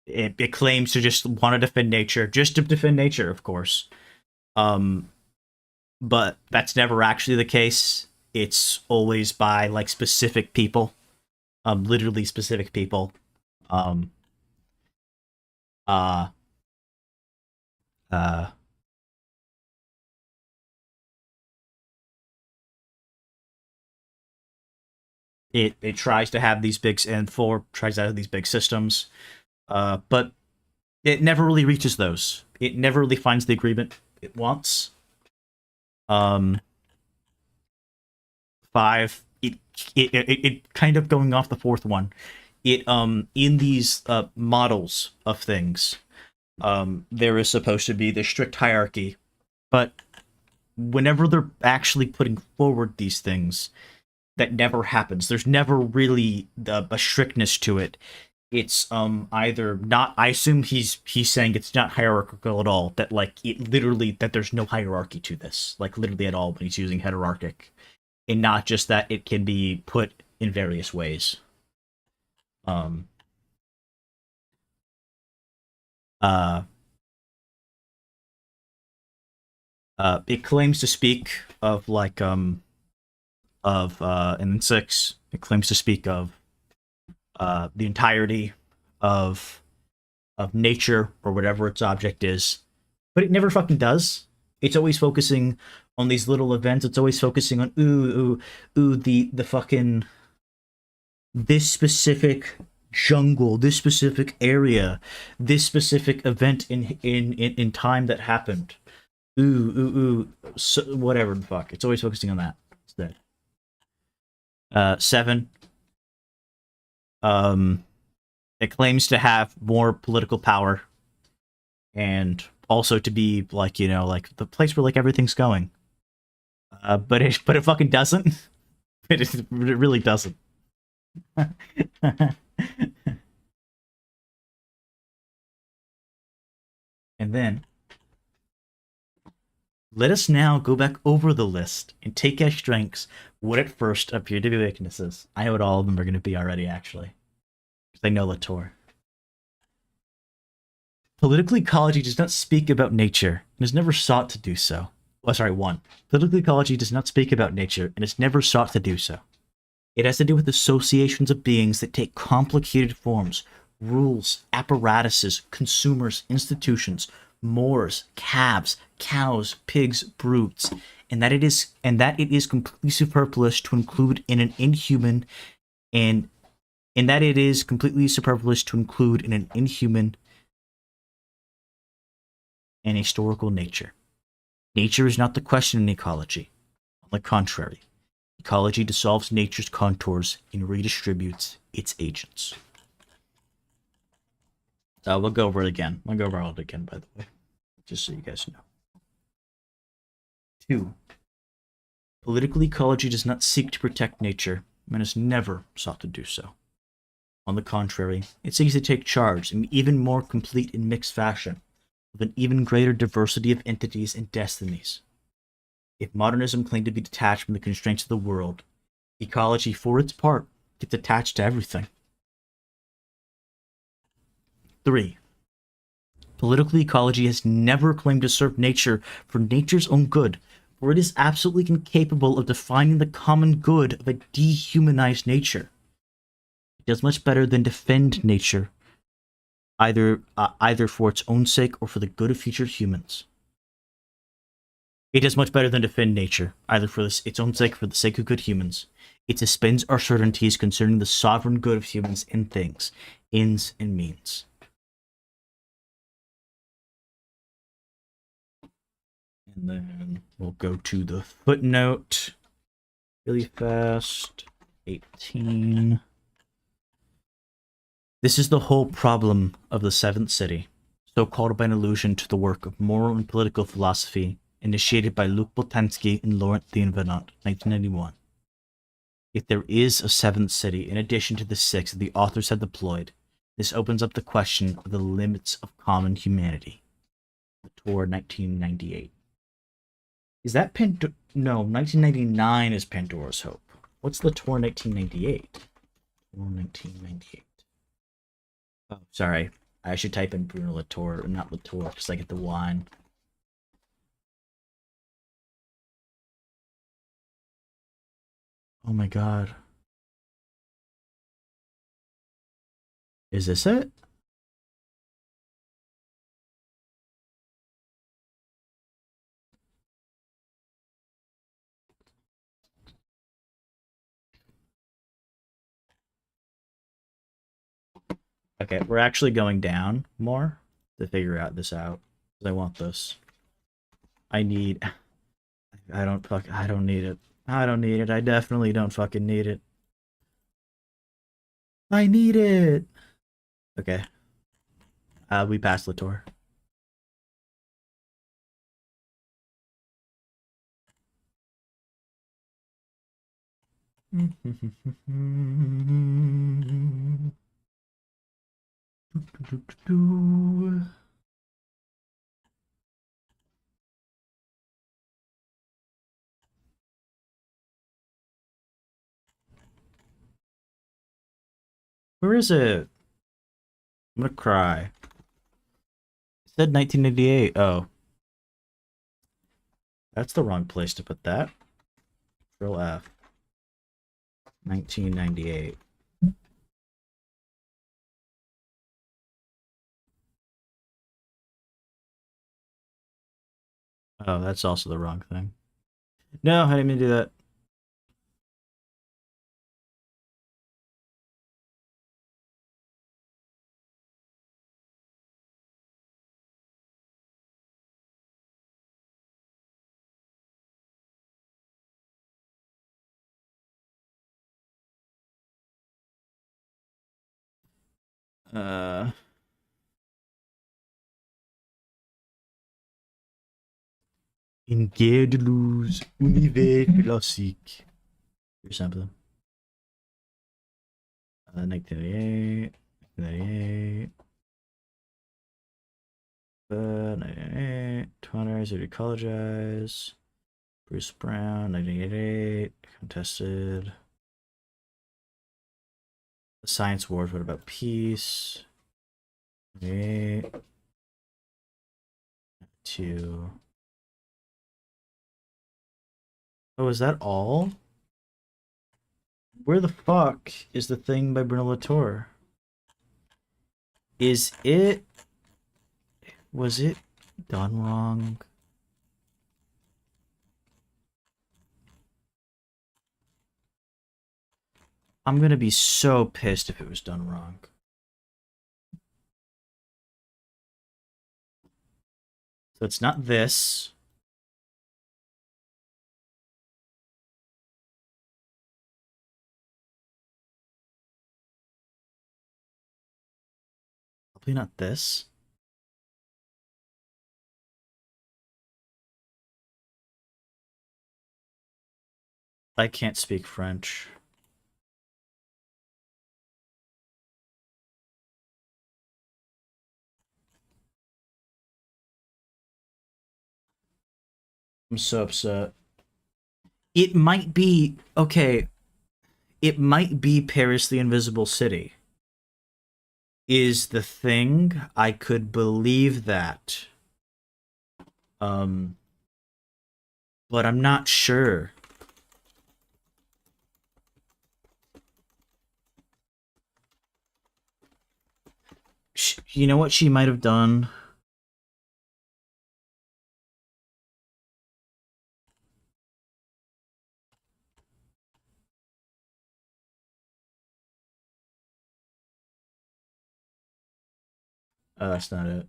it claims to just want to defend nature, just to defend nature, of course. But that's never actually the case. It's always by like specific people, literally specific people. Um, uh, uh, it tries to have these big and four tries to have these big systems, but it never really reaches those. It never really finds the agreement it wants. Five. It kind of going off the fourth one. It in these models of things, there is supposed to be this strict hierarchy, but whenever they're actually putting forward these things, that never happens. There's never really a strictness to it. It's either not. I assume he's saying it's not hierarchical at all. That like it literally that there's no hierarchy to this, like literally at all when he's using hierarchic, and not just that it can be put in various ways. Um. It claims to speak of like and then six. It claims to speak of the entirety of nature or whatever its object is, but it never fucking does. It's always focusing on these little events. It's always focusing on the fucking this specific jungle, this specific area, this specific event in time that happened. So, whatever the fuck. It's always focusing on that instead. 7. It claims to have more political power, and also to be like like the place where like everything's going. But it fucking doesn't. It really doesn't. And then let us now go back over the list and take as strengths what at first appeared to be weaknesses. I know what all of them are going to be already, actually. Because I know Latour. Political ecology does not speak about nature and has never sought to do so. Oh, sorry, 1. Political ecology does not speak about nature and has never sought to do so. It has to do with associations of beings that take complicated forms, rules, apparatuses, consumers, institutions, moors, calves, cows, pigs, brutes, and that it is completely superfluous to include in an inhuman and that it is completely superfluous to include in an inhuman and historical nature. Nature is not the question in ecology. On the contrary, ecology dissolves nature's contours and redistributes its agents. We'll go over it again. I'll go over it again, by the way, just so you guys know. 2. Political ecology does not seek to protect nature, and has never sought to do so. On the contrary, it seeks to take charge in even more complete and mixed fashion, with an even greater diversity of entities and destinies. If modernism claimed to be detached from the constraints of the world, ecology, for its part, gets attached to everything. 3. Political ecology has never claimed to serve nature for nature's own good, for it is absolutely incapable of defining the common good of a dehumanized nature. It does much better than defend nature, either for its own sake or for the good of future humans. It does much better than defend nature, either for its own sake or for the sake of good humans. It suspends our certainties concerning the sovereign good of humans in things, ends and means. And then we'll go to the footnote really fast. 18. This is the whole problem of the seventh city, so called by an allusion to the work of moral and political philosophy initiated by Luc Boltanski and Laurent Thévenot, 1991. If there is a seventh city in addition to the 6 that the authors have deployed, This opens up the question of the limits of common humanity. Latour, 1998. Is that No, 1999 is Pandora's Hope. What's Latour, 1998? Latour, 1998. Oh, sorry. I should type in Bruno Latour, not Latour, because I get the wine. Oh my god. Is this it? Okay, we're actually going down more to figure out this out. I want this. I don't need it. I don't need it. I definitely don't fucking need it. I need it. Okay. We passed Latour. Where is it? I'm gonna cry. It said 1988. Oh. That's the wrong place to put that. Control F. 1998. Oh, that's also the wrong thing. No, I didn't mean to do that. In Guédelous Univers Classique. Or something. 1998. 1998. 1998. 20 Ecologize. Bruce Brown, 1988. Contested. The Science Wars, what about peace? 8. 2. Oh, is that all? Where the fuck is the thing by Bruno Latour? Was it done wrong? I'm gonna be so pissed if it was done wrong. So it's not this. Probably not this. I can't speak French. I'm so upset. It might be, okay, it might be Paris the Invisible City. Is the thing. I could believe that. But I'm not sure. You know what she might have done? Oh, that's not it.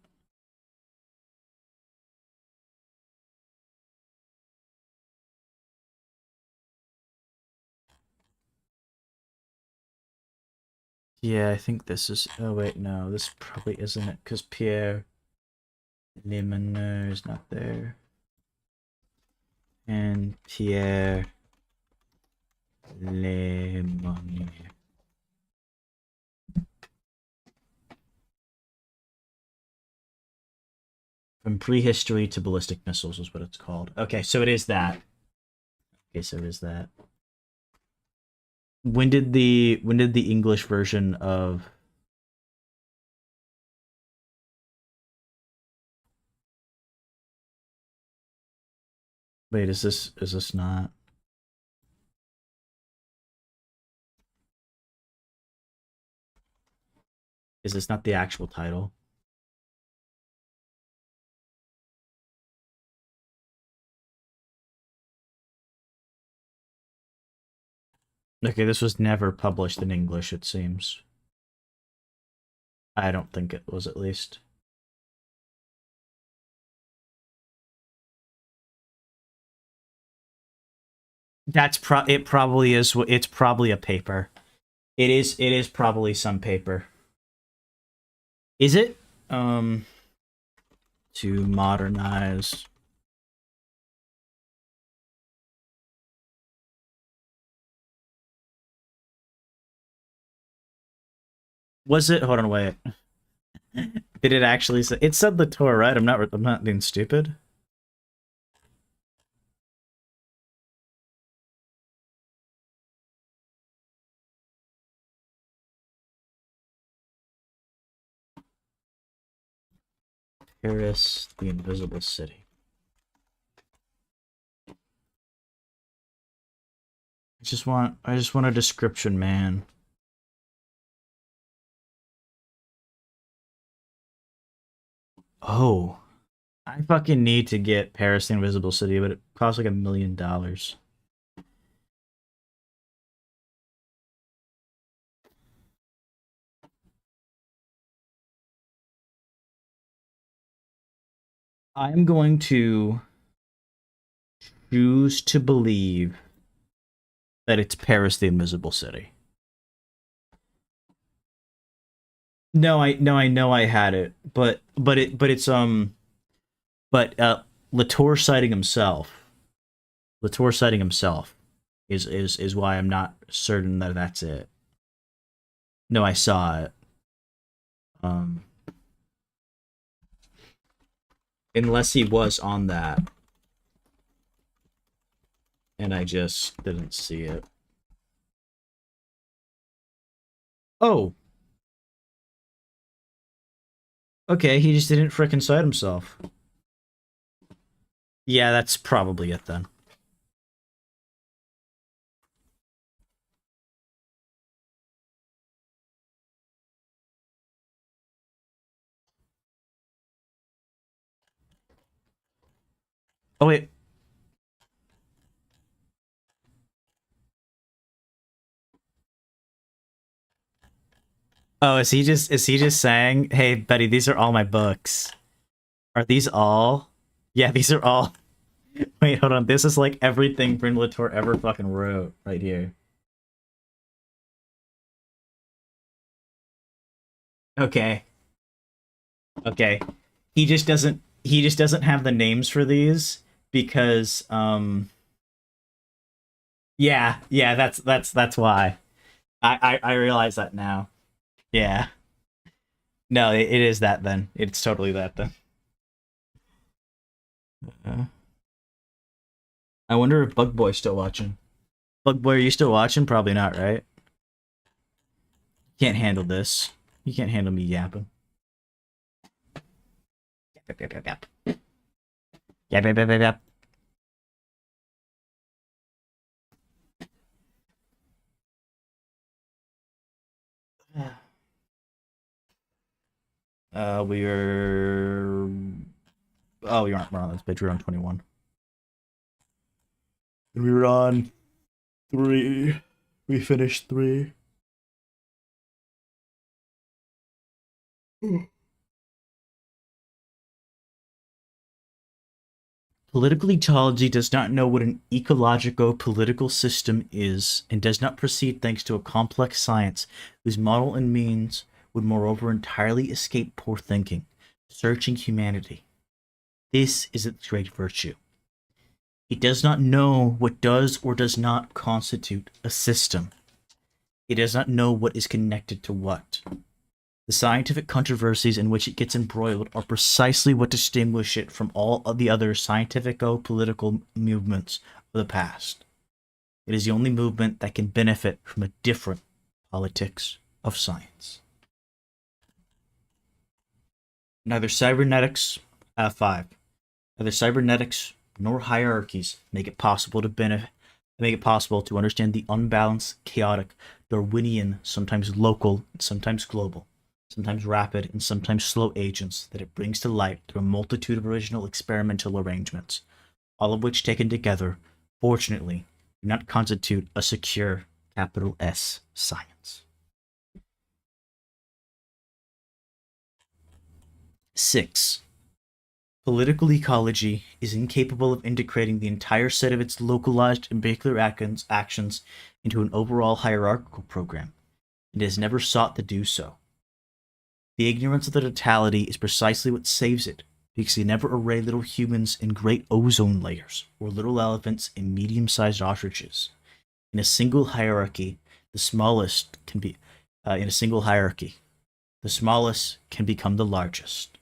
Yeah, I think this is... Oh, wait, no. This probably isn't it, because Pierre Lemonnier is not there. And Pierre Lemonnier. From prehistory to ballistic missiles is what it's called. Okay, so it is that. Okay, so it is that. When did the English version of Wait, is this not? Is this not the actual title? Okay, this was never published in English, it seems. I don't think it was, at least. It probably is. It's probably a paper. It is probably some paper. Is it? To modernize. Was it? Hold on, wait. Did it actually say? It said Latour, right? I'm not being stupid. Paris, the Invisible City. I just want a description, man. Oh. I fucking need to get Paris, the Invisible City, but it costs like $1 million. I'm going to choose to believe that it's Paris, the Invisible City. No, I know I had it, but it's Latour citing himself. Latour citing himself is why I'm not certain that that's it. No, I saw it. Unless he was on that, and I just didn't see it. Oh. Okay, he just didn't frickin' cite himself. Yeah, that's probably it then. Oh wait. Oh, is he just saying, "Hey, buddy, these are all my books." Are these all? Yeah, these are all. Wait, hold on. This is like everything Bruno Latour ever fucking wrote right here. Okay. Okay. He just doesn't have the names for these because yeah, that's why. I realize that now. Yeah. No, it is that then. It's totally that then. Uh, I wonder if Bug Boy's still watching. Bug Boy, are you still watching? Probably not, right? Can't handle this. You can't handle me yapping. Yap, yap, yap, yap. Yap, yap, yap, yap, yap. We are. Oh, we aren't. We're on this page. We're on 21. And we were on 3. We finished 3. Political ecology does not know what an ecological political system is, and does not proceed thanks to a complex science whose model and means would moreover entirely escape poor thinking, searching humanity. This is its great virtue. It does not know what does or does not constitute a system. It does not know what is connected to what. The scientific controversies in which it gets embroiled are precisely what distinguish it from all of the other scientifico-political movements of the past. It is the only movement that can benefit from a different politics of science. Neither cybernetics, 5. Neither cybernetics nor hierarchies make it possible to understand the unbalanced, chaotic, Darwinian, sometimes local, and sometimes global, sometimes rapid and sometimes slow agents that it brings to light through a multitude of original experimental arrangements, all of which taken together, fortunately, do not constitute a secure capital S science. 6. Political ecology is incapable of integrating the entire set of its localized and particular actions into an overall hierarchical program, and has never sought to do so. The ignorance of the totality is precisely what saves it, because they never array little humans in great ozone layers, or little elephants in medium-sized ostriches. In a single hierarchy, the smallest can be the smallest can become the largest.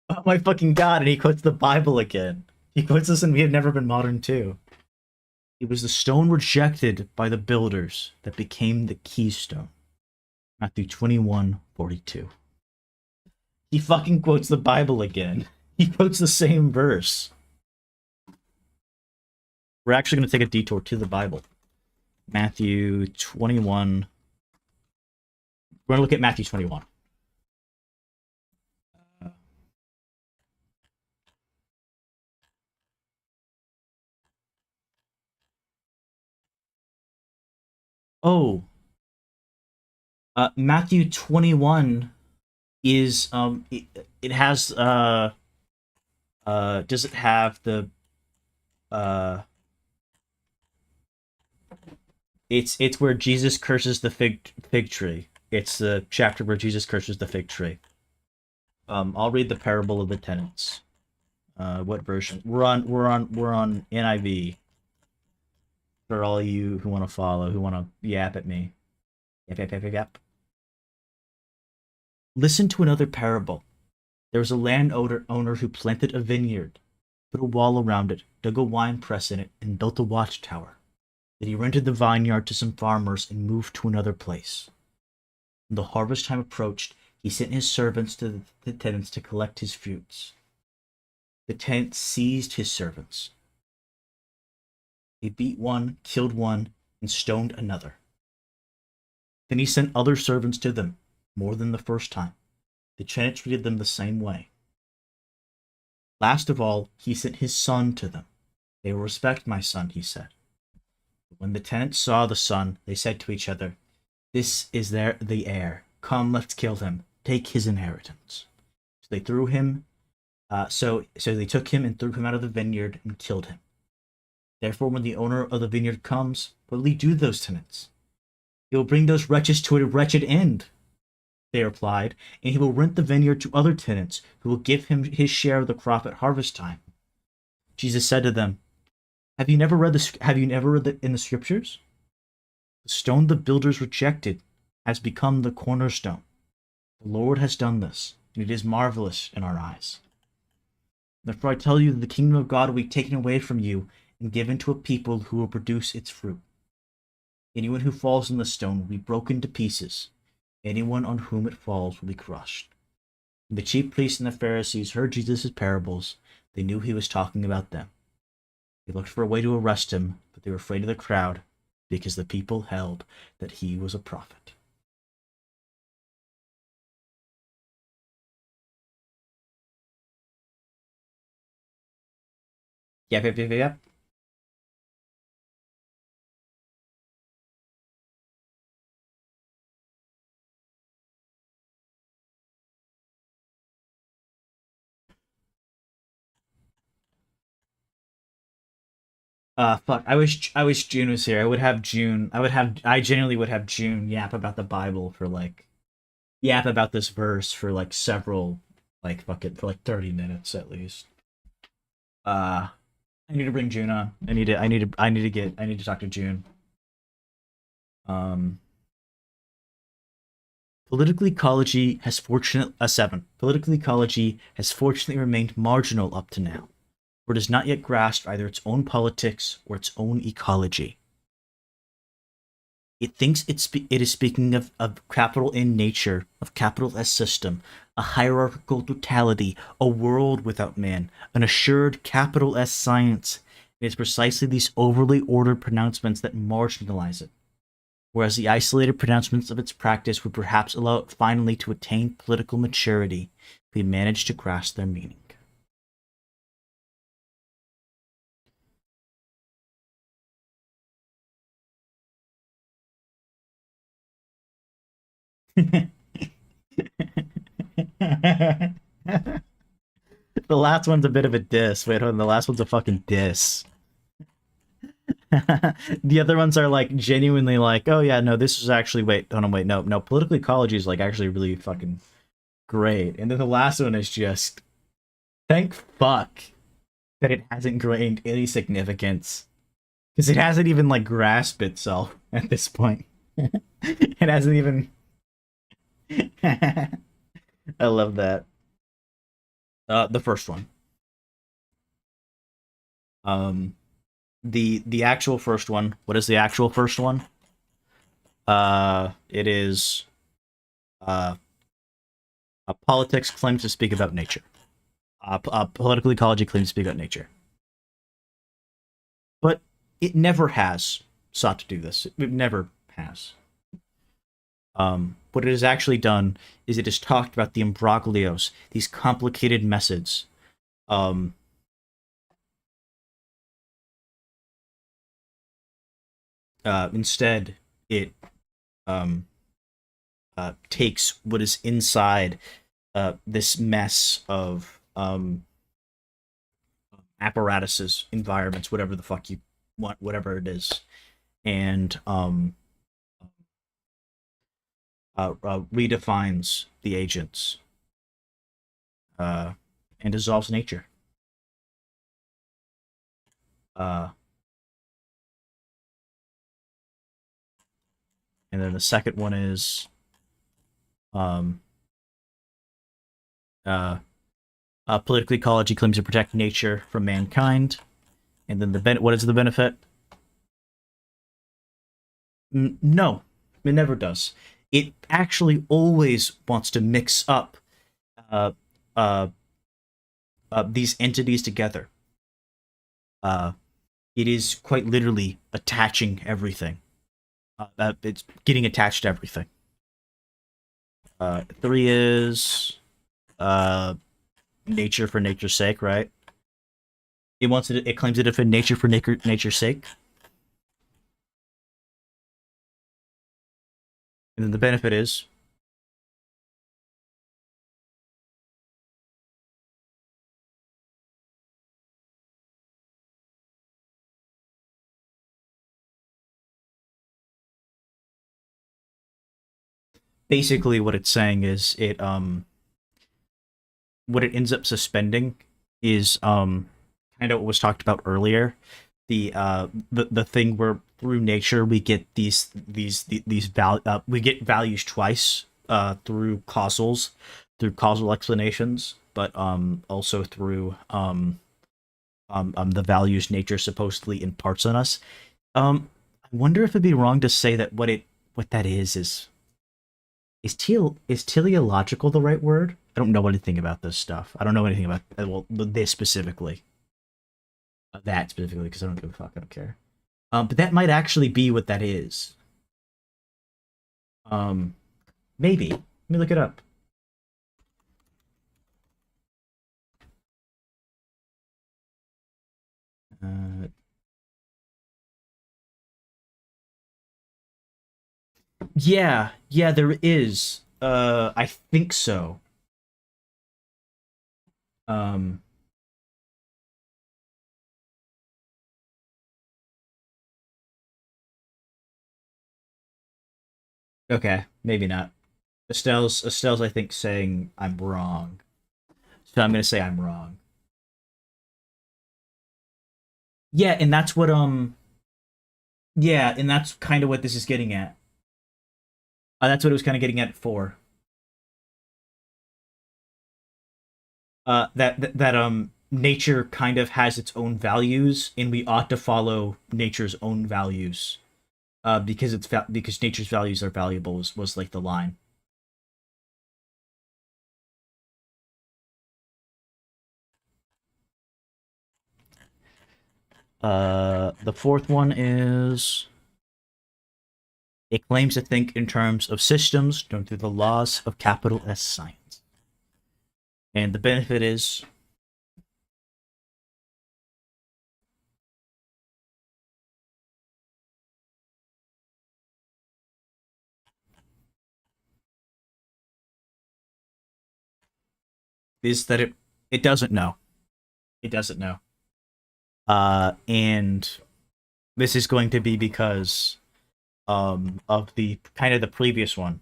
Oh my fucking god, and he quotes the Bible again. He quotes this in We Have Never Been Modern too. It was the stone rejected by the builders that became the keystone. Matthew 21:42. He fucking quotes the Bible again. He quotes the same verse. We're actually going to take a detour to the Bible. Matthew 21. We're going to look at Matthew 21. Matthew 21 is it has does it have the it's where Jesus curses the fig tree. It's the chapter where Jesus curses the fig tree. I'll read the parable of the tenants. What version? We're on NIV. For all you who want to follow, who want to yap at me. Yap. Listen to another parable. There was a landowner who planted a vineyard, put a wall around it, dug a wine press in it, and built a watchtower. Then he rented the vineyard to some farmers and moved to another place. When the harvest time approached, he sent his servants to the tenants to collect his fruits. The tenants seized his servants. They beat one, killed one, and stoned another. Then he sent other servants to them, more than the first time. The tenants treated them the same way. Last of all, he sent his son to them. They will respect my son, he said. But when the tenants saw the son, they said to each other, "This is the heir. Come, let's kill him. Take his inheritance." So they threw him. So they took him and threw him out of the vineyard and killed him. Therefore, when the owner of the vineyard comes, what will he do to those tenants? He will bring those wretches to a wretched end, they replied, and he will rent the vineyard to other tenants who will give him his share of the crop at harvest time. Jesus said to them, Have you never read in the scriptures? The stone the builders rejected has become the cornerstone. The Lord has done this, and it is marvelous in our eyes. Therefore I tell you that the kingdom of God will be taken away from you and given to a people who will produce its fruit. Anyone who falls on the stone will be broken to pieces. Anyone on whom it falls will be crushed. When the chief priests and the Pharisees heard Jesus' parables, they knew he was talking about them. They looked for a way to arrest him, but they were afraid of the crowd, because the people held that he was a prophet. Yep. Fuck. I wish June was here. I genuinely would have June yap about the Bible for yap about this verse for several, for 30 minutes at least. I need to bring June on. I need to talk to June. Political ecology has fortunate 7. Political ecology has fortunately remained marginal up to now, for it has not yet grasped either its own politics or its own ecology. It thinks it is speaking of capital N nature, of capital S system, a hierarchical totality, a world without man, an assured capital S science. It is precisely these overly ordered pronouncements that marginalize it, whereas the isolated pronouncements of its practice would perhaps allow it finally to attain political maturity if we manage to grasp their meaning. The last one's a bit of a diss. Wait, hold on. The last one's a fucking diss. The other ones are like genuinely like, oh yeah, no, this is actually wait, hold on, wait, no, political ecology is like actually really fucking great. And then the last one is just thank fuck that it hasn't gained any significance. Because it hasn't even like grasped itself at this point. It hasn't even I love that. The first one. Um the actual first one. What is the actual first one? It is politics claims to speak about nature. Political ecology claims to speak about nature. But it never has sought to do this. It never has. What it has actually done is it has talked about the imbroglios, these complicated methods. Instead, it takes what is inside this mess of apparatuses, environments, whatever the fuck you want, whatever it is, and redefines the agents and dissolves nature. And then the second one is political ecology claims to protect nature from mankind. And then what is the benefit? No, it never does. It actually always wants to mix up these entities together. It is quite literally attaching everything. It's getting attached to everything. 3 is nature for nature's sake, right? It claims to defend nature for nature's sake. And then the benefit is basically what it's saying is what it ends up suspending is kind of what was talked about earlier, the thing where through nature we get these we get values twice through causal explanations, but also through the values nature supposedly imparts on us. I wonder if it'd be wrong to say that what that is teleological the right word? I don't know anything about this stuff. I don't know anything about this specifically. That specifically, because I don't give a fuck. I don't care. But that might actually be what that is. Maybe. Let me look it up. Yeah, there is. I think so. Um, okay, maybe not. Estelle's, I think, saying I'm wrong. So I'm gonna say I'm wrong. Yeah, and that's what yeah, and that's kind of what this is getting at. That's what it was kind of getting at before. that nature kind of has its own values, and we ought to follow nature's own values. Because because nature's values are valuable was like the line. The fourth one is it claims to think in terms of systems known through the laws of capital S science. And the benefit is that it doesn't know. It doesn't know. And this is going to be because of the kind of the previous one.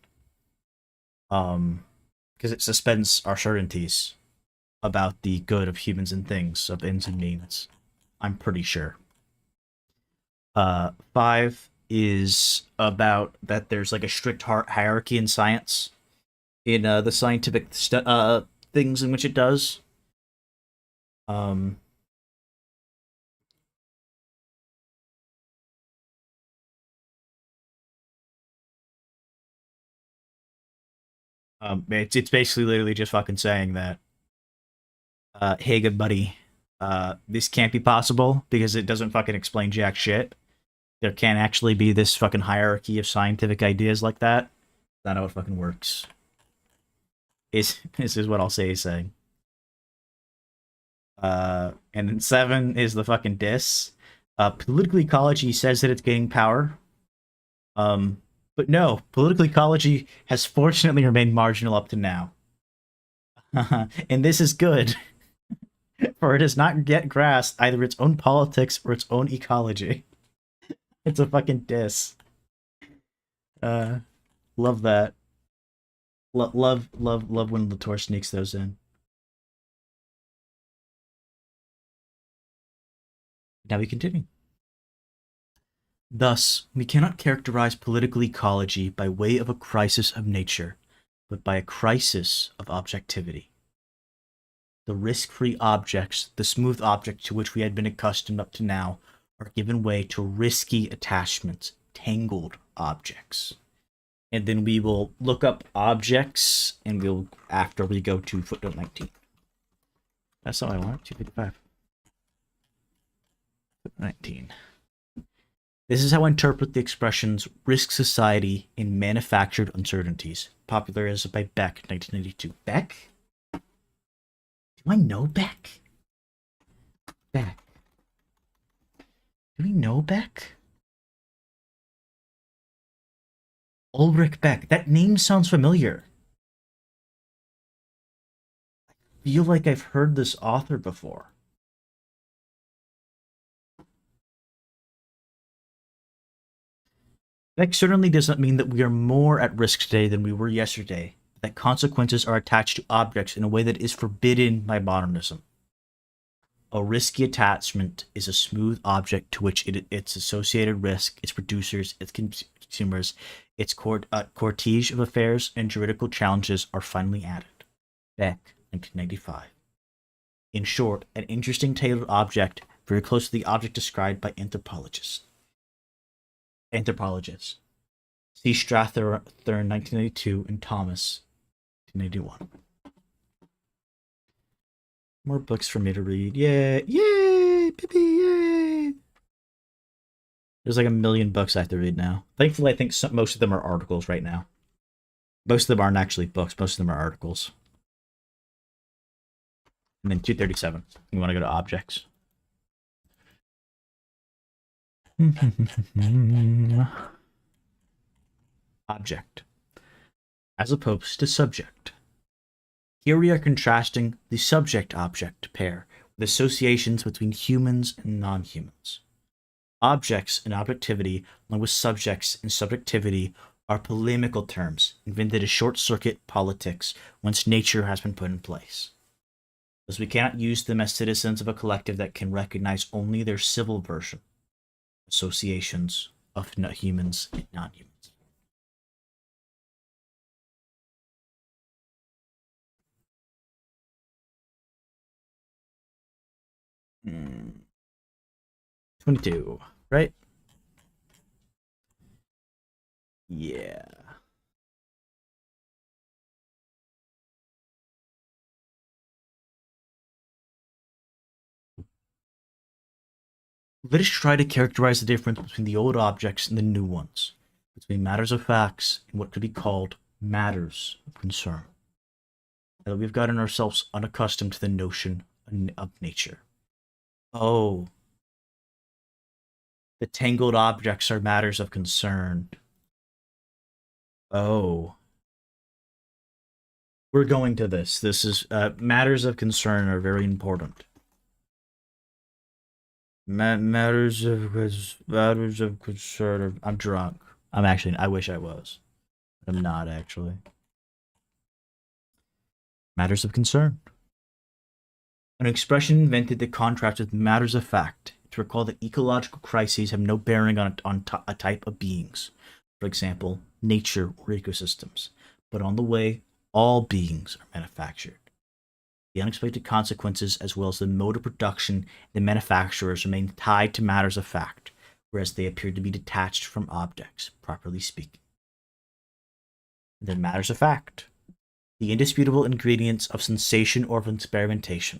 Because it suspends our certainties about the good of humans and things, of ends and means. I'm pretty sure. Five is about that there's like a strict hierarchy in science, in the scientific things in which it does. Um, it's basically literally just fucking saying that, hey, good buddy, this can't be possible because it doesn't fucking explain jack shit. There can't actually be this fucking hierarchy of scientific ideas like that. That's not how it fucking works. Is this is what I'll say is saying. And then seven is the fucking diss. Political ecology says that it's gaining power. But no, political ecology has fortunately remained marginal up to now. And this is good, for it has not yet grasped either its own politics or its own ecology. It's a fucking diss. Uh, love that. Love when Latour sneaks those in. Now we continue. Thus, we cannot characterize political ecology by way of a crisis of nature, but by a crisis of objectivity. The risk-free objects, the smooth objects to which we had been accustomed up to now, are given way to risky attachments, tangled objects. And then we will look up objects, and we'll, after we go to footnote 19. That's all I want, 255. Footnote 19. This is how I interpret the expressions risk society in manufactured uncertainties, popularized by Beck, 1992. Beck? Do I know Beck? Beck. Do we know Beck? Ulrich Beck. That name sounds familiar. I feel like I've heard this author before. That certainly doesn't mean that we are more at risk today than we were yesterday, that consequences are attached to objects in a way that is forbidden by modernism. A risky attachment is a smooth object to which its associated risk, its producers, its consumers, its cortege of affairs and juridical challenges are finally added. Beck, 1995. In short, an interesting tailored object, very close to the object described by anthropologists. See Strathern, 1992, and Thomas, 1981. More books for me to read. Yay! Yay! Pippi! Yay! There's like a million books I have to read now. Thankfully, I think most of them are articles right now. Most of them aren't actually books. Most of them are articles. And then 237. You want to go to objects. Object. As opposed to subject. Here we are contrasting the subject-object pair with associations between humans and non-humans. Objects and objectivity, along with subjects and subjectivity, are polemical terms invented to short-circuit politics once nature has been put in place. As we cannot use them as citizens of a collective that can recognize only their civil version, associations of humans and non-humans. 22, right? Yeah. Let us try to characterize the difference between the old objects and the new ones, between matters of facts and what could be called matters of concern. Now that we've gotten ourselves unaccustomed to the notion of nature. Oh, the tangled objects are matters of concern. Oh, we're going to this. This is matters of concern are very important. Matters of concern. I'm drunk. I'm actually. I wish I was. I'm not actually. Matters of concern. An expression invented to contrast with matters of fact, to recall that ecological crises have no bearing on a type of beings, for example, nature or ecosystems, but on the way all beings are manufactured. The unexpected consequences, as well as the mode of production and the manufacturers, remain tied to matters of fact, whereas they appear to be detached from objects, properly speaking. And then matters of fact. The indisputable ingredients of sensation or of experimentation.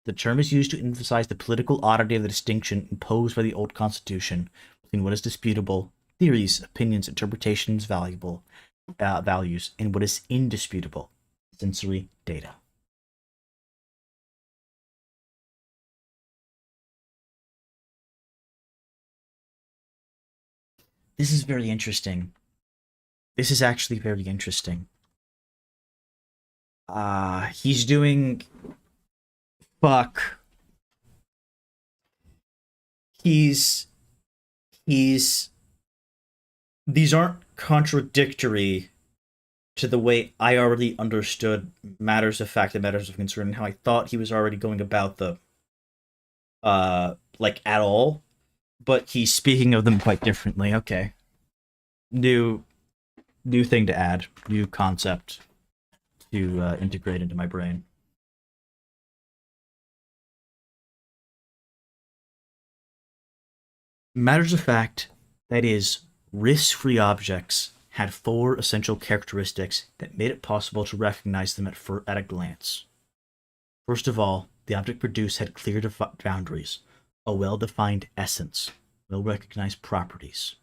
The term is used to emphasize the political oddity of the distinction imposed by the old constitution between what is disputable, theories, opinions, interpretations, values, and what is indisputable, sensory data. This is very interesting. This is actually very interesting. He's doing... Fuck. He's... These aren't contradictory to the way I already understood matters of fact and matters of concern, and how I thought he was already going about the... like, at all. But he's speaking of them quite differently. Okay. New thing to add. New concept to integrate into my brain. Matters of fact, that is, risk-free objects, had four essential characteristics that made it possible to recognize them at a glance. First of all, the object produced had clear boundaries, a well-defined essence, well-recognized properties.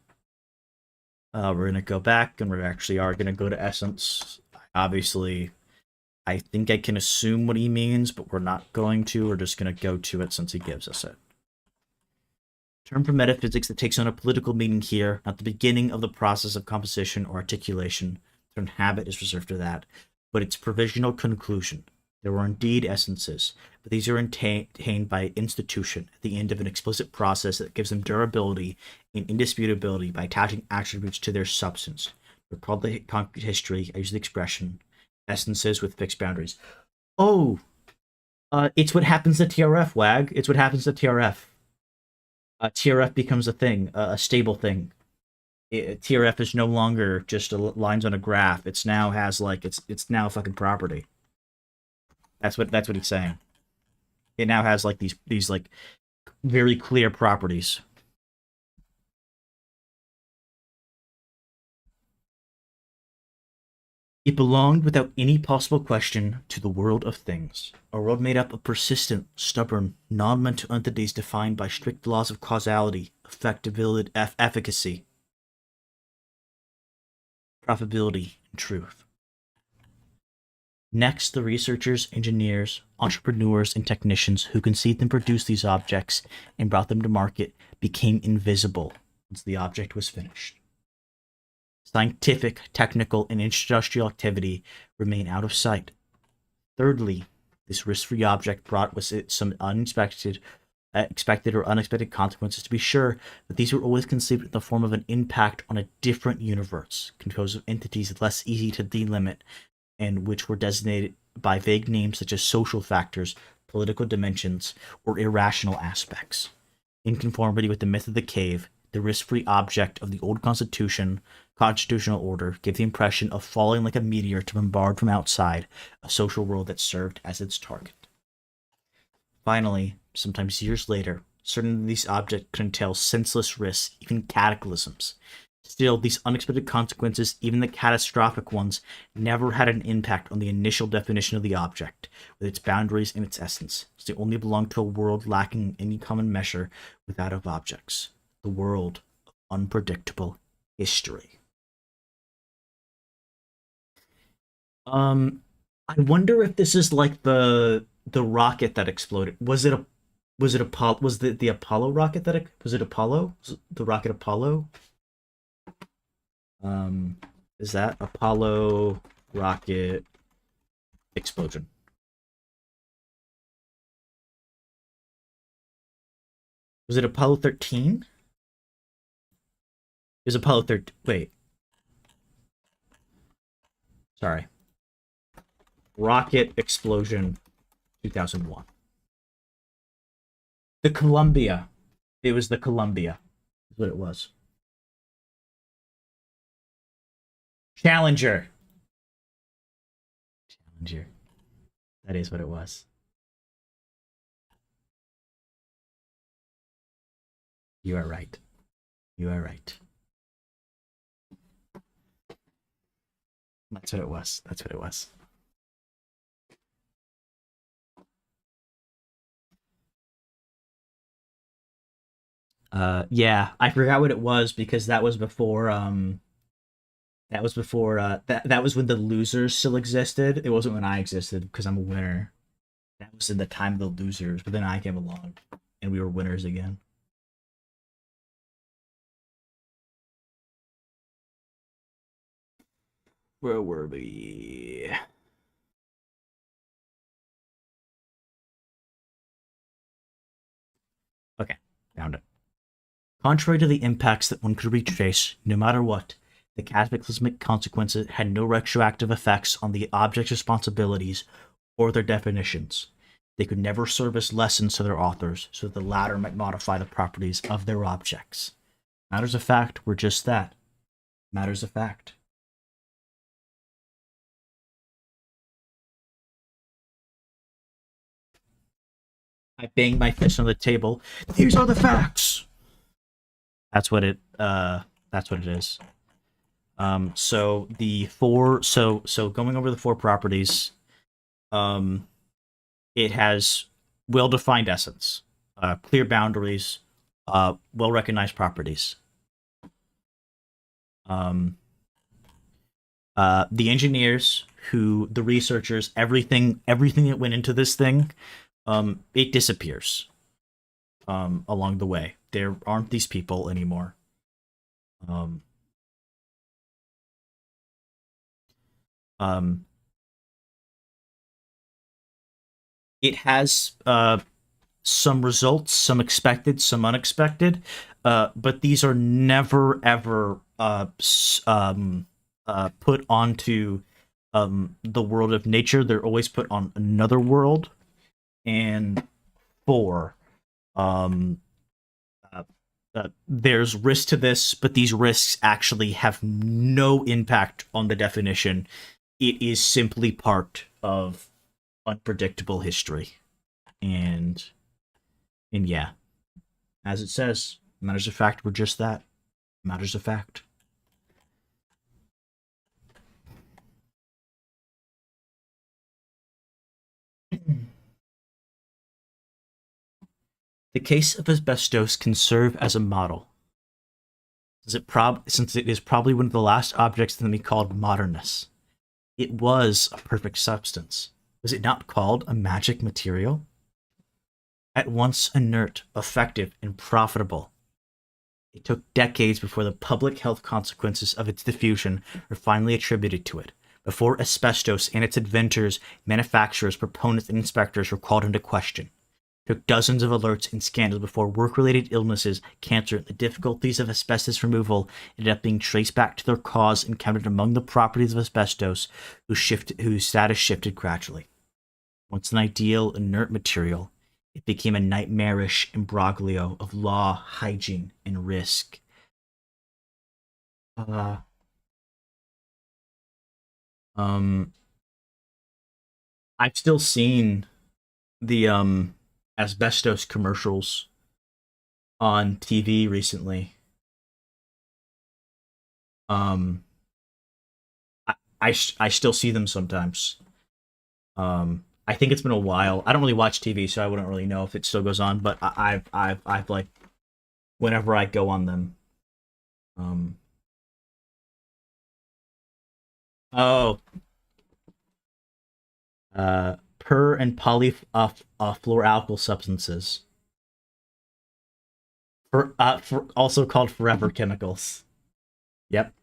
We're going to go back, and we actually are going to go to essence. Obviously, I think I can assume what he means, but we're not going to. We're just going to go to it since he gives us it. Term for metaphysics that takes on a political meaning here, not the beginning of the process of composition or articulation. The term habit is reserved to that, but its provisional conclusion. There were indeed essences, but these are attained by institution at the end of an explicit process that gives them durability and indisputability by attaching attributes to their substance. Recall the concrete history, I use the expression, essences with fixed boundaries. Oh! It's what happens to TRF, Wag. It's what happens to TRF. TRF becomes a thing, a stable thing. TRF is no longer just lines on a graph. It's now has like it's now a fucking property. That's what he's saying. It now has like these like very clear properties. It belonged without any possible question to the world of things, a world made up of persistent, stubborn, non-mental entities defined by strict laws of causality, effectability, efficacy, probability, and truth. Next, the researchers, engineers, entrepreneurs, and technicians who conceived and produced these objects and brought them to market became invisible once the object was finished. Scientific, technical, and industrial activity remain out of sight. Thirdly, this risk-free object brought with it some expected or unexpected consequences. To be sure, but these were always conceived in the form of an impact on a different universe, composed of entities less easy to delimit, and which were designated by vague names such as social factors, political dimensions, or irrational aspects. In conformity with the myth of the cave, the risk-free object of the old constitutional order gave the impression of falling like a meteor to bombard from outside a social world that served as its target. Finally, sometimes years later, certain of these objects could entail senseless risks, even cataclysms. Still, these unexpected consequences, even the catastrophic ones, never had an impact on the initial definition of the object, with its boundaries and its essence, as they only belong to a world lacking any common measure with that of objects, the world of unpredictable history. I wonder if this is like the rocket that exploded. Was the Apollo rocket was it Apollo? Was it the rocket Apollo? Um, is that Apollo rocket explosion? Was it Apollo 13? It was Apollo 13. Wait, sorry. Rocket explosion 2001. The Columbia. It was the Columbia. Is what it was. Challenger. Challenger. That is what it was. You are right. You are right. That's what it was. That's what it was. Yeah, I forgot what it was because that was when the losers still existed. It wasn't when I existed because I'm a winner. That was in the time of the losers, but then I came along and we were winners again. Where were we? Okay, found it. Contrary to the impacts that one could retrace, no matter what, the cataclysmic consequences had no retroactive effects on the object's responsibilities or their definitions. They could never serve as lessons to their authors, so that the latter might modify the properties of their objects. Matters of fact were just that. Matters of fact. I banged my fist on the table. These are the facts. That's what it. That's what it is. So the four. So going over the four properties. Um, it has well-defined essence, clear boundaries, well-recognized properties. Um, the engineers, the researchers, everything that went into this thing, it disappears. Along the way, there aren't these people anymore. Um, um, it has some results, some expected, some unexpected, but these are never ever put onto the world of nature. They're always put on another world. And four, um, there's risk to this, but these risks actually have no impact on the definition. It is simply part of unpredictable history. And yeah, as it says, matters of fact were just that. Matters of fact. The case of asbestos can serve as a model, since it is probably one of the last objects that can be called modernness. It was a perfect substance. Was it not called a magic material? At once inert, effective, and profitable, it took decades before the public health consequences of its diffusion were finally attributed to it, before asbestos and its inventors, manufacturers, proponents, and inspectors were called into question. It took dozens of alerts and scandals before work-related illnesses, cancer, and the difficulties of asbestos removal ended up being traced back to their cause and counted among the properties of asbestos, whose status shifted gradually. Once an ideal, inert material, it became a nightmarish imbroglio of law, hygiene, and risk. Uh, um, I've still seen the asbestos commercials on TV recently. Um, I still see them sometimes. I think it's been a while. I don't really watch TV, so I wouldn't really know if it still goes on. But I've like whenever I go on them. Um, oh, per and fluoroalkyl substances, for also called forever chemicals. Yep,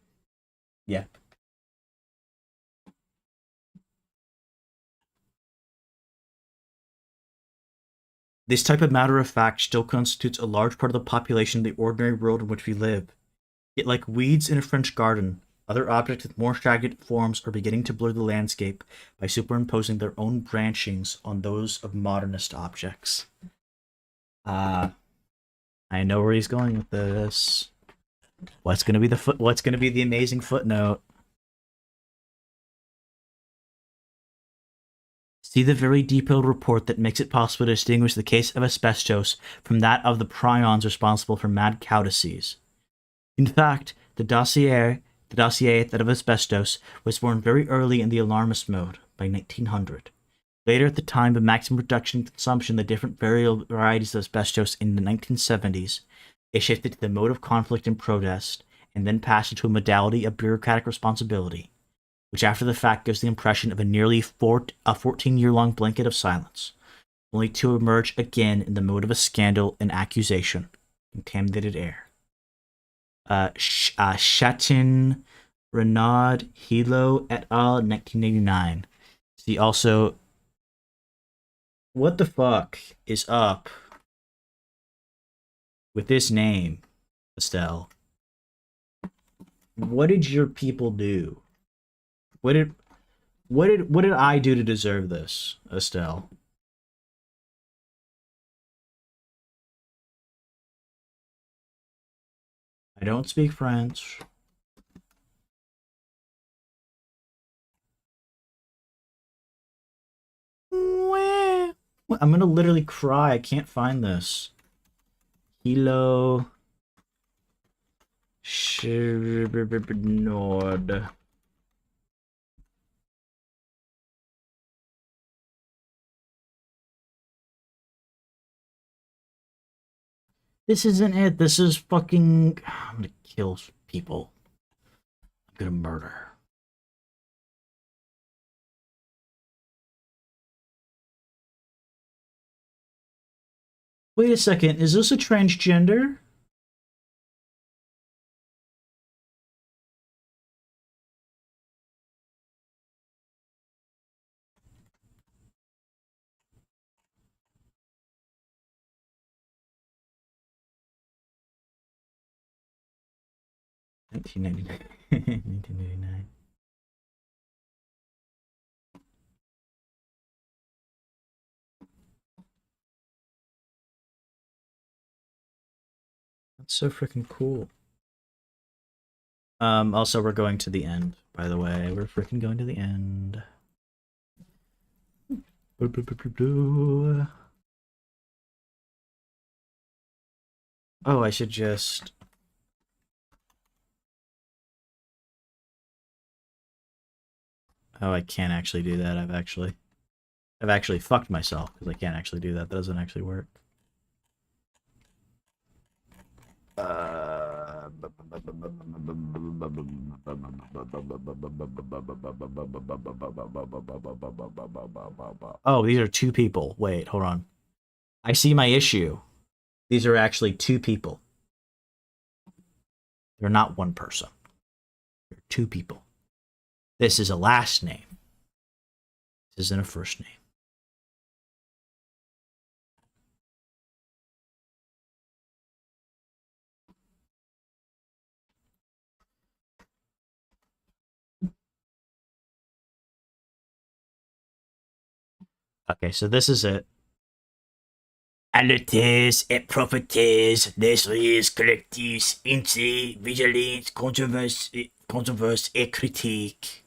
yep. This type of matter of fact still constitutes a large part of the population of the ordinary world in which we live. Yet, like weeds in a French garden, other objects with more jagged forms are beginning to blur the landscape by superimposing their own branchings on those of modernist objects. I know where he's going with this. What's gonna be What's gonna be the amazing footnote? See the very detailed report that makes it possible to distinguish the case of asbestos from that of the prions responsible for mad cow disease. In fact, the dossier that of asbestos was born very early in the alarmist mode, by 1900. Later, at the time of maximum production and consumption, the different varieties of asbestos in the 1970s, it shifted to the mode of conflict and protest, and then passed into a modality of bureaucratic responsibility, which after the fact gives the impression of a nearly 14-year-long blanket of silence, only to emerge again in the mode of a scandal and accusation, contaminated air. Chatin, Renaud, Hilo et al. 1989. See also, what the fuck is up with this name, Estelle? What did your people do? What did I do to deserve this, Estelle? I don't speak French. I'm gonna literally cry. I can't find this. Hilo Nord. This isn't it. This is fucking. I'm gonna kill people. I'm gonna murder. Wait a second. Is this a transgender? (1999). 1999. That's so freaking cool. Also, we're going to the end, by the way. We're freaking going to the end. Oh, I should just... Oh, I can't actually do that. I've actually fucked myself because I can't actually do that. That doesn't actually work. Oh, these are two people. Wait, hold on. I see my issue. These are actually two people. They're not one person. They're two people. This is a last name. This isn't a first name. Okay, so this is it. Qualités et propriétés des risques collectifs, intérêts, vigilance, controverse et critique.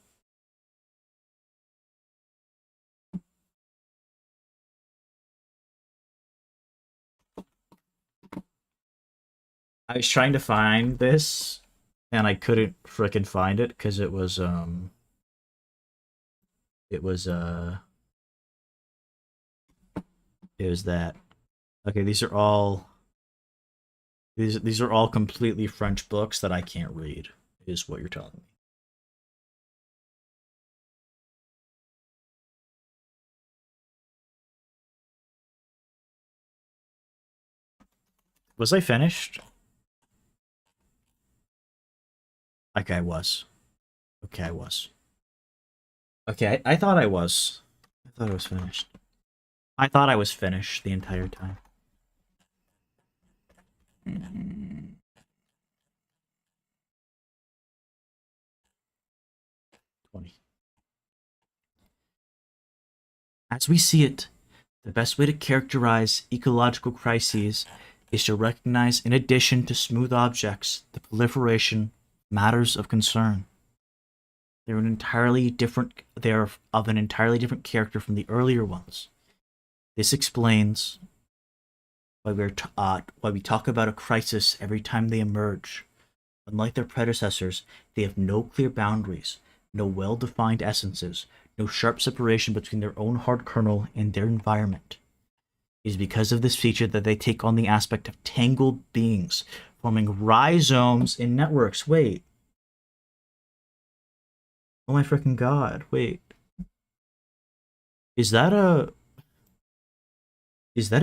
I was trying to find this, and I couldn't frickin' find it because it was it was that. Okay, these are all completely French books that I can't read. Is what you're telling me. Was I finished? Okay, I was. Okay, I was. Okay, I thought I was. I thought I was finished. I thought I was finished the entire time. 20. As we see it, the best way to characterize ecological crises is to recognize, in addition to smooth objects, the proliferation of matters of concern. They're of an entirely different character from the earlier ones. This explains why we talk about a crisis every time they emerge. Unlike their predecessors, they have no clear boundaries, no well-defined essences, no sharp separation between their own hard kernel and their environment. It is because of this feature that they take on the aspect of tangled beings, forming rhizomes in networks. Wait. Oh my freaking god, wait. Is that a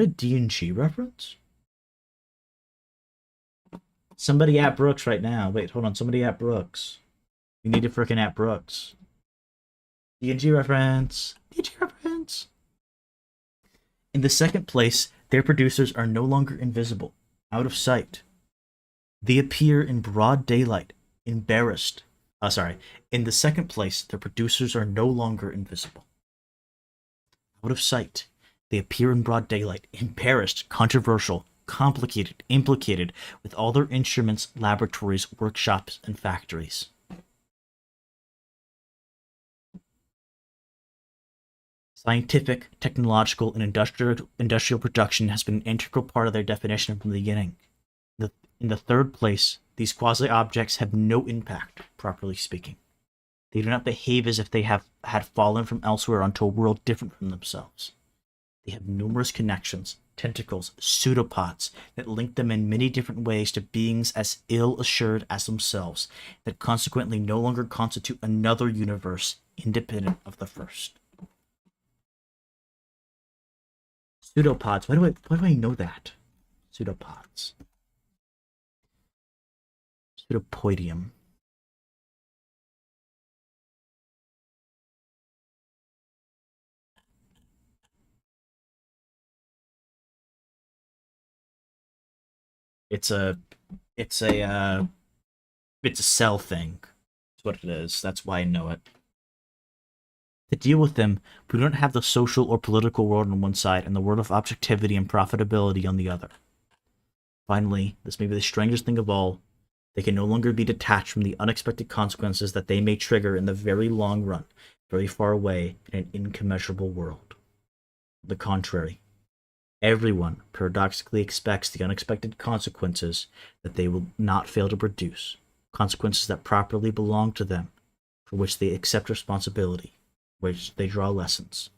D&G reference? Somebody at Brooks right now. Wait, hold on. Somebody at Brooks. We need to frickin' at Brooks. D&G reference. D&G reference. In the second place, their producers are no longer invisible, out of sight. They appear in broad daylight, embarrassed. In the second place, their producers are no longer invisible, out of sight. They appear in broad daylight, embarrassed, controversial, complicated, implicated, with all their instruments, laboratories, workshops, and factories. Scientific, technological, and industrial production has been an integral part of their definition from the beginning. In the third place, these quasi-objects have no impact, properly speaking. They do not behave as if they had fallen from elsewhere onto a world different from themselves. They have numerous connections, tentacles, pseudopods that link them in many different ways to beings as ill-assured as themselves, that consequently no longer constitute another universe independent of the first. Pseudopods. Why do I know that? Pseudopods. Pseudopodium. It's a cell thing. That's what it is. That's why I know it. To deal with them, we don't have the social or political world on one side and the world of objectivity and profitability on the other. Finally, this may be the strangest thing of all, they can no longer be detached from the unexpected consequences that they may trigger in the very long run, very far away in an incommensurable world. On the contrary, everyone paradoxically expects the unexpected consequences that they will not fail to produce, consequences that properly belong to them, for which they accept responsibility, which they draw lessons,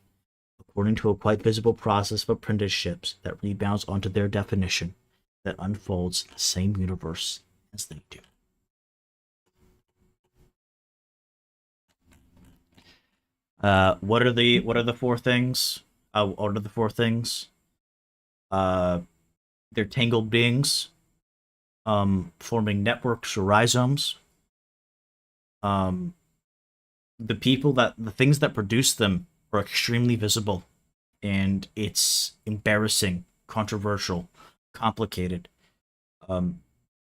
according to a quite visible process of apprenticeships that rebounds onto their definition, that unfolds in the same universe as they do. What are the four things? What are the four things? They're tangled beings, forming networks or rhizomes. The things that produce them are extremely visible, and it's embarrassing, controversial, complicated.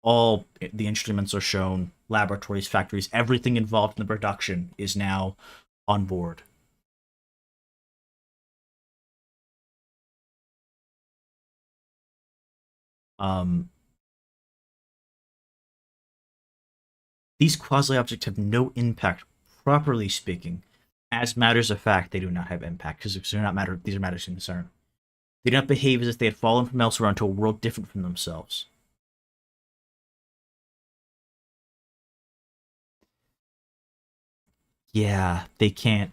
All the instruments are shown, laboratories, factories, everything involved in the production is now on board. These quasi-objects have no impact, properly speaking. As matters of fact, they do not have impact, because these are matters of concern. They do not behave as if they had fallen from elsewhere onto a world different from themselves. Yeah, they can't.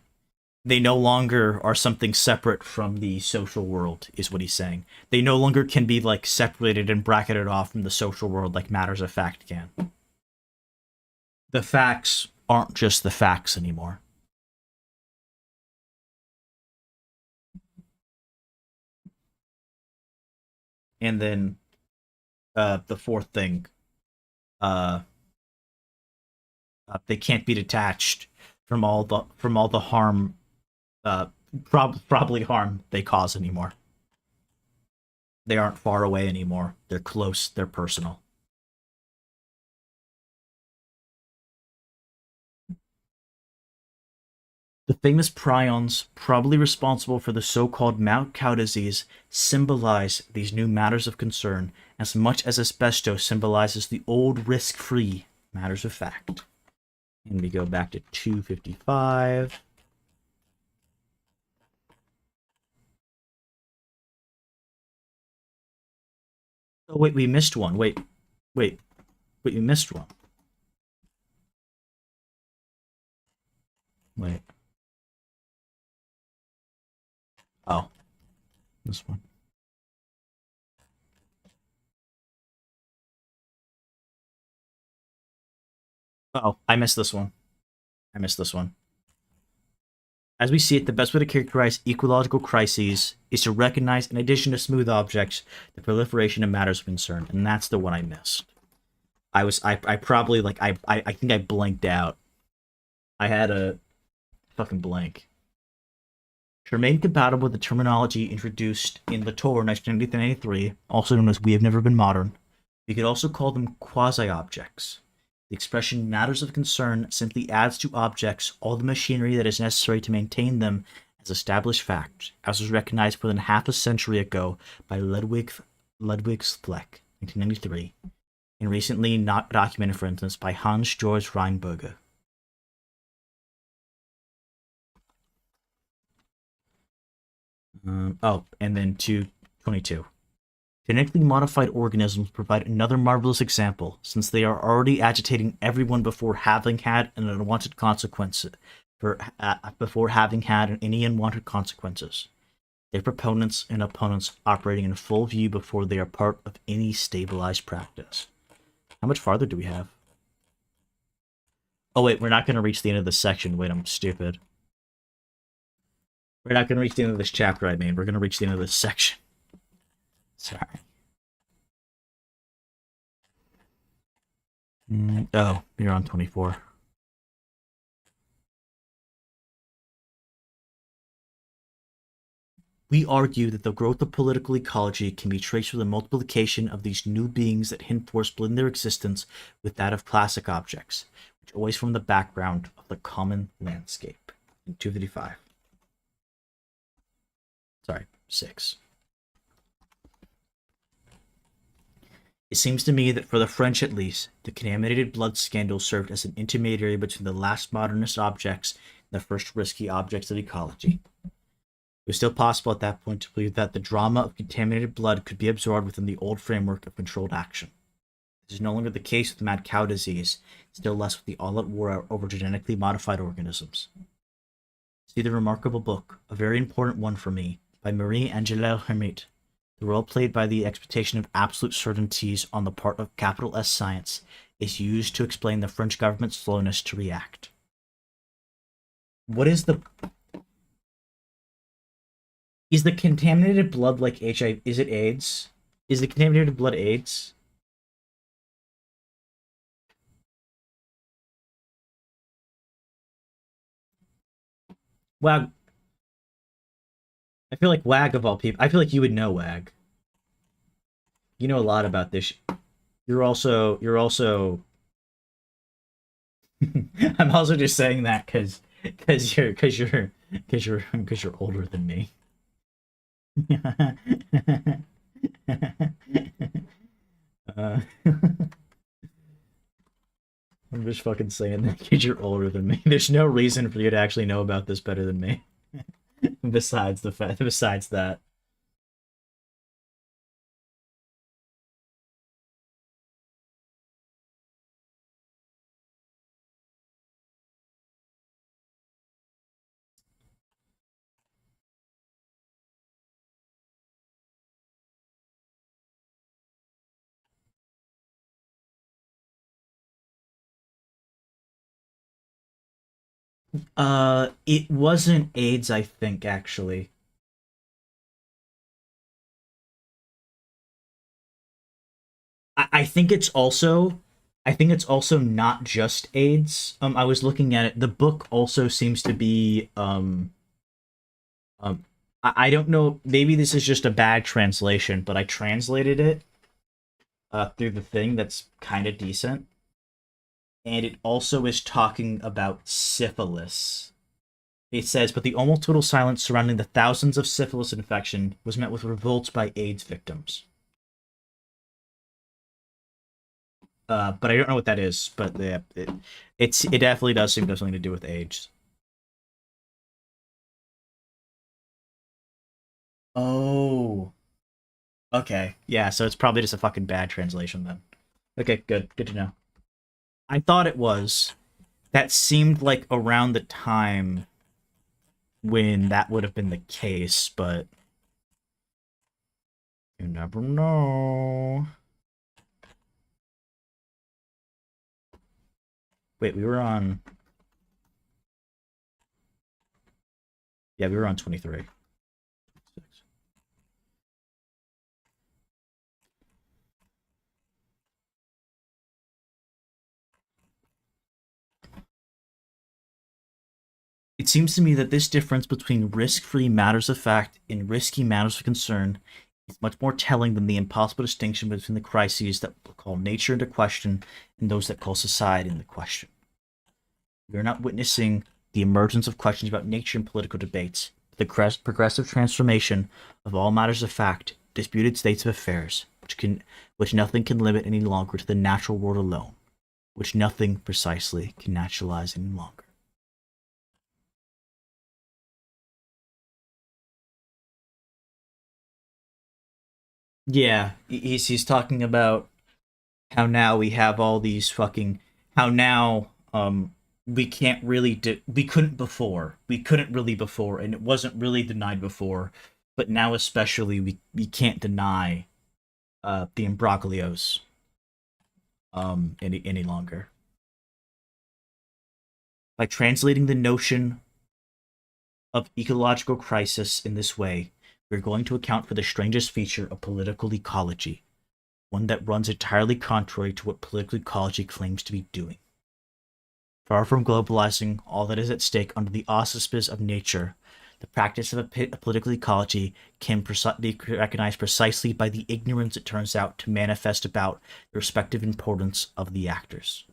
They no longer are something separate from the social world, is what he's saying. They no longer can be like separated and bracketed off from the social world like matters of fact can. The facts aren't just the facts anymore. And then the fourth thing, uh, they can't be detached from all the harm, uh, probably harm they cause anymore. They aren't far away anymore. They're close. They're personal. The famous prions, probably responsible for the so-called mad cow disease, symbolize these new matters of concern as much as asbestos symbolizes the old risk-free matters of fact. And we go back to 255. Oh wait, we missed one. Wait, we missed one. Wait. Oh, this one. Oh, I missed this one. I missed this one. As we see it, the best way to characterize ecological crises is to recognize, in addition to smooth objects, the proliferation of matters of concern, and that's the one I missed. I probably like I think I blanked out. I had a fucking blank. To remain compatible with the terminology introduced in Latour 1993, also known as "We Have Never Been Modern," we could also call them quasi-objects. The expression "matters of concern" simply adds to objects all the machinery that is necessary to maintain them as established fact, as was recognized more than half a century ago by Ludwig Fleck, 1993, and recently not documented, for instance, by Hans Georg Reinberger. And then 222. Genetically modified organisms provide another marvelous example, since they are already agitating everyone before having had an unwanted consequence. Before having had any unwanted consequences. Their proponents and opponents operating in full view before they are part of any stabilized practice. How much farther do we have? Oh wait, we're not going to reach the end of this section. Wait, I'm stupid. We're not going to reach the end of this chapter, I mean. We're going to reach the end of this section. Sorry. Oh, you're on 24. We argue that the growth of political ecology can be traced through the multiplication of these new beings that henceforth blend their existence with that of classic objects, which always form the background of the common landscape. In 255. Sorry, 6. It seems to me that for the French at least, the contaminated blood scandal served as an intermediary between the last modernist objects and the first risky objects of ecology. It was still possible at that point to believe that the drama of contaminated blood could be absorbed within the old framework of controlled action. This is no longer the case with mad cow disease, still less with the all-out war over genetically modified organisms. See the remarkable book, a very important one for me, by Marie-Angèle Hermite, the role played by the expectation of absolute certainties on the part of capital S science is used to explain the French government's slowness to react. What is the... Is the contaminated blood like HIV? Is it AIDS? Is the contaminated blood AIDS? Wow. I feel like WAG of all people. I feel like you would know WAG. You know a lot about this. You're also I'm also just saying that because you're older than me. uh, I'm just fucking saying that because you're older than me. There's no reason for you to actually know about this better than me. Besides that. It wasn't AIDS, I think, actually. I think it's also I think it's also not just AIDS. I was looking at it. The book also seems to be um I don't know, maybe this is just a bad translation, but I translated it through the thing that's kind of decent. And it also is talking about syphilis. It says, but the almost total silence surrounding the thousands of syphilis infection was met with revolt by AIDS victims. But I don't know what that is. But yeah, it definitely does seem to have something to do with AIDS. Oh, okay, yeah. So it's probably just a fucking bad translation then. Okay, good to know. I thought it was. That seemed like around the time when that would have been the case, but you never know. Wait, we were on. Yeah, we were on 23. It seems to me that this difference between risk-free matters of fact and risky matters of concern is much more telling than the impossible distinction between the crises that call nature into question and those that call society into question. We are not witnessing the emergence of questions about nature in political debates, but the progressive transformation of all matters of fact, disputed states of affairs, which nothing can limit any longer to the natural world alone, which nothing precisely can naturalize any longer. Yeah, he's talking about how now we have all these fucking how now we can't really we couldn't before, we couldn't really before, and it wasn't really denied before, but now especially we can't deny the imbroglios any longer. By translating the notion of ecological crisis in this way, we're going to account for the strangest feature of political ecology, one that runs entirely contrary to what political ecology claims to be doing. Far from globalizing all that is at stake under the auspices of nature, the practice of a political ecology can be recognized precisely by the ignorance it turns out to manifest about the respective importance of the actors.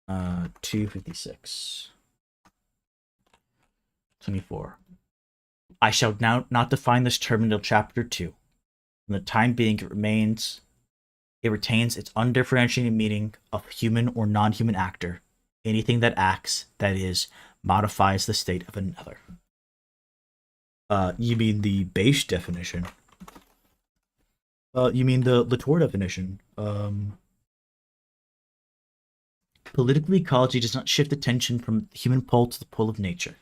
256. 24. I shall now not define this term until chapter 2. For the time being, it retains its undifferentiated meaning of human or non-human actor, anything that acts, that is, modifies the state of another. You mean the base definition? You mean the Latour definition? Political ecology does not shift attention from the human pole to the pole of nature.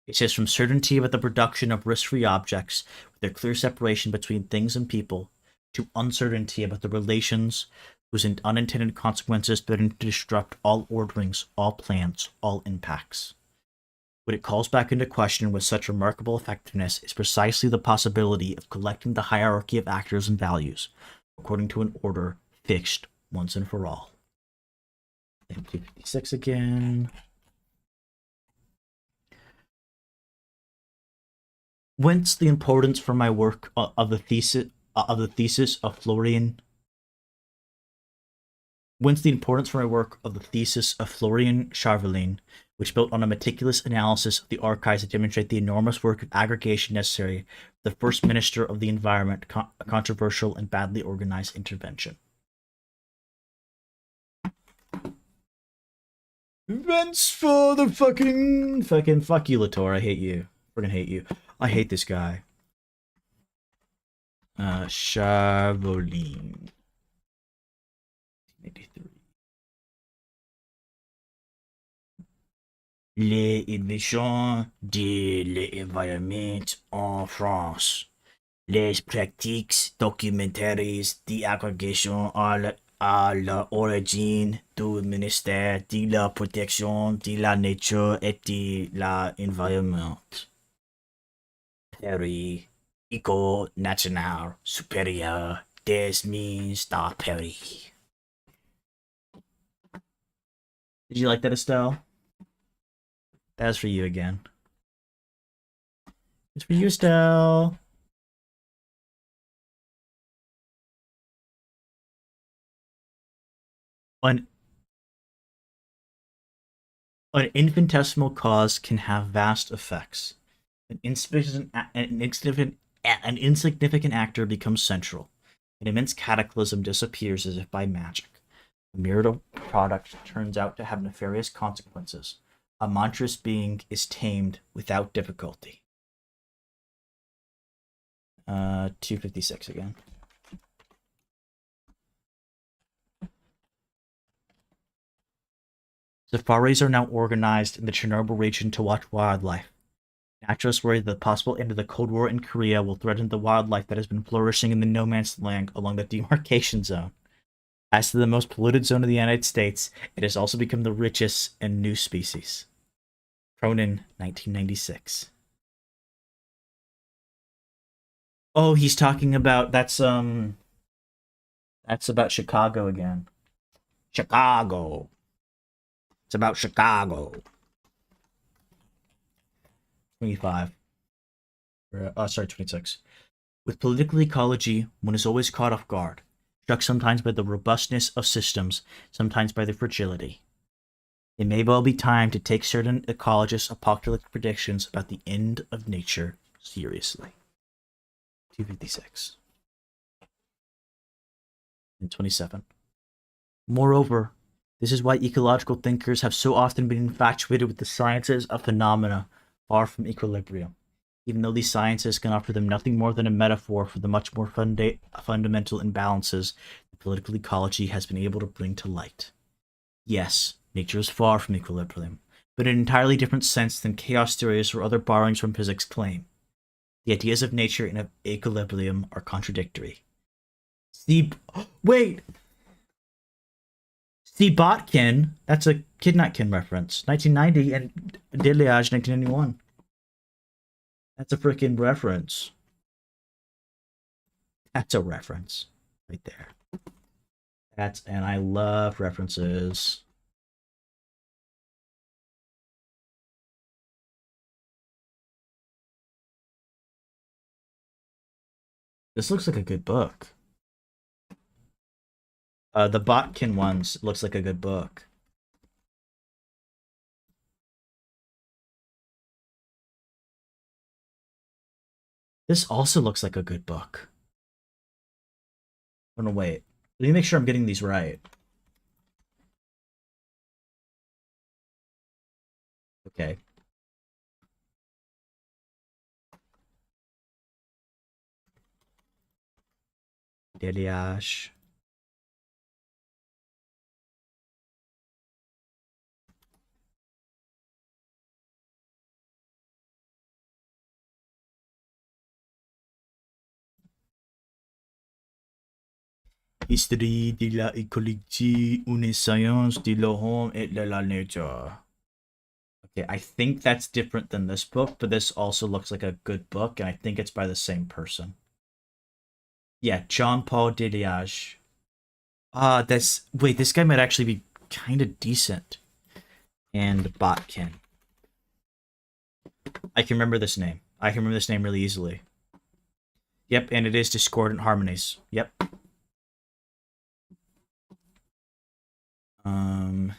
It shifts from certainty about the production of risk-free objects with their clear separation between things and people to uncertainty about the relations whose unintended consequences threaten to disrupt all orderings, all plans, all impacts. What it calls back into question with such remarkable effectiveness is precisely the possibility of collecting the hierarchy of actors and values according to an order fixed once and for all. 256 again. Whence the importance for my work of the thesis of Florian. Whence the importance for my work of the thesis of Florian Charvelin, which built on a meticulous analysis of the archives to demonstrate the enormous work of aggregation necessary for the first minister of the environment, a controversial and badly organized intervention. Events for the fucking fuck you, Latour. I hate you. Friggin' hate you. I hate this guy. Charvelin. 1983. Les inventions de l'environnement en France. Les pratiques documentaires d'aggregation à l'origine du ministère de la protection de la nature et de l'environnement. Perry, École nationale supérieure des mines de Paris. Did you like that, Estelle? That's for you again. It's for you, Estelle. An, an infinitesimal cause can have vast effects. An insignificant actor becomes central. An immense cataclysm disappears as if by magic. A myriad product turns out to have nefarious consequences. A monstrous being is tamed without difficulty. 256 again. Safaris are now organized in the Chernobyl region to watch wildlife. Naturalists worry that the possible end of the Cold War in Korea will threaten the wildlife that has been flourishing in the no man's land along the demarcation zone. As to the most polluted zone of the United States, it has also become the richest in new species. Cronin, 1996. Oh, he's talking about that's about Chicago again. Chicago. It's about Chicago. 25. Sorry, 26. With political ecology, one is always caught off guard, struck sometimes by the robustness of systems, sometimes by their fragility. It may well be time to take certain ecologists' apocalyptic predictions about the end of nature seriously. 256. And 27. Moreover, this is why ecological thinkers have so often been infatuated with the sciences of phenomena far from equilibrium, even though these sciences can offer them nothing more than a metaphor for the much more fundamental imbalances that political ecology has been able to bring to light. Yes, nature is far from equilibrium, but in an entirely different sense than chaos theories or other borrowings from physics claim. The ideas of nature and of equilibrium are contradictory. Wait! Steve Botkin, that's a Kidnapkin reference. 1990 and Deliage 1991. That's a freaking reference. That's a reference right there. And I love references. This looks like a good book. The Botkin ones looks like a good book. This also looks like a good book. Oh no, wait. Let me make sure I'm getting these right. Okay. Deliage. History de la écologie, une science de l'homme et de la nature. Okay, I think that's different than this book, but this also looks like a good book, and I think it's by the same person. Yeah, John Paul Deliage. This guy might actually be kind of decent. And Botkin. I can remember this name. I can remember this name really easily. Yep, and it is Discordant Harmonies. Yep. And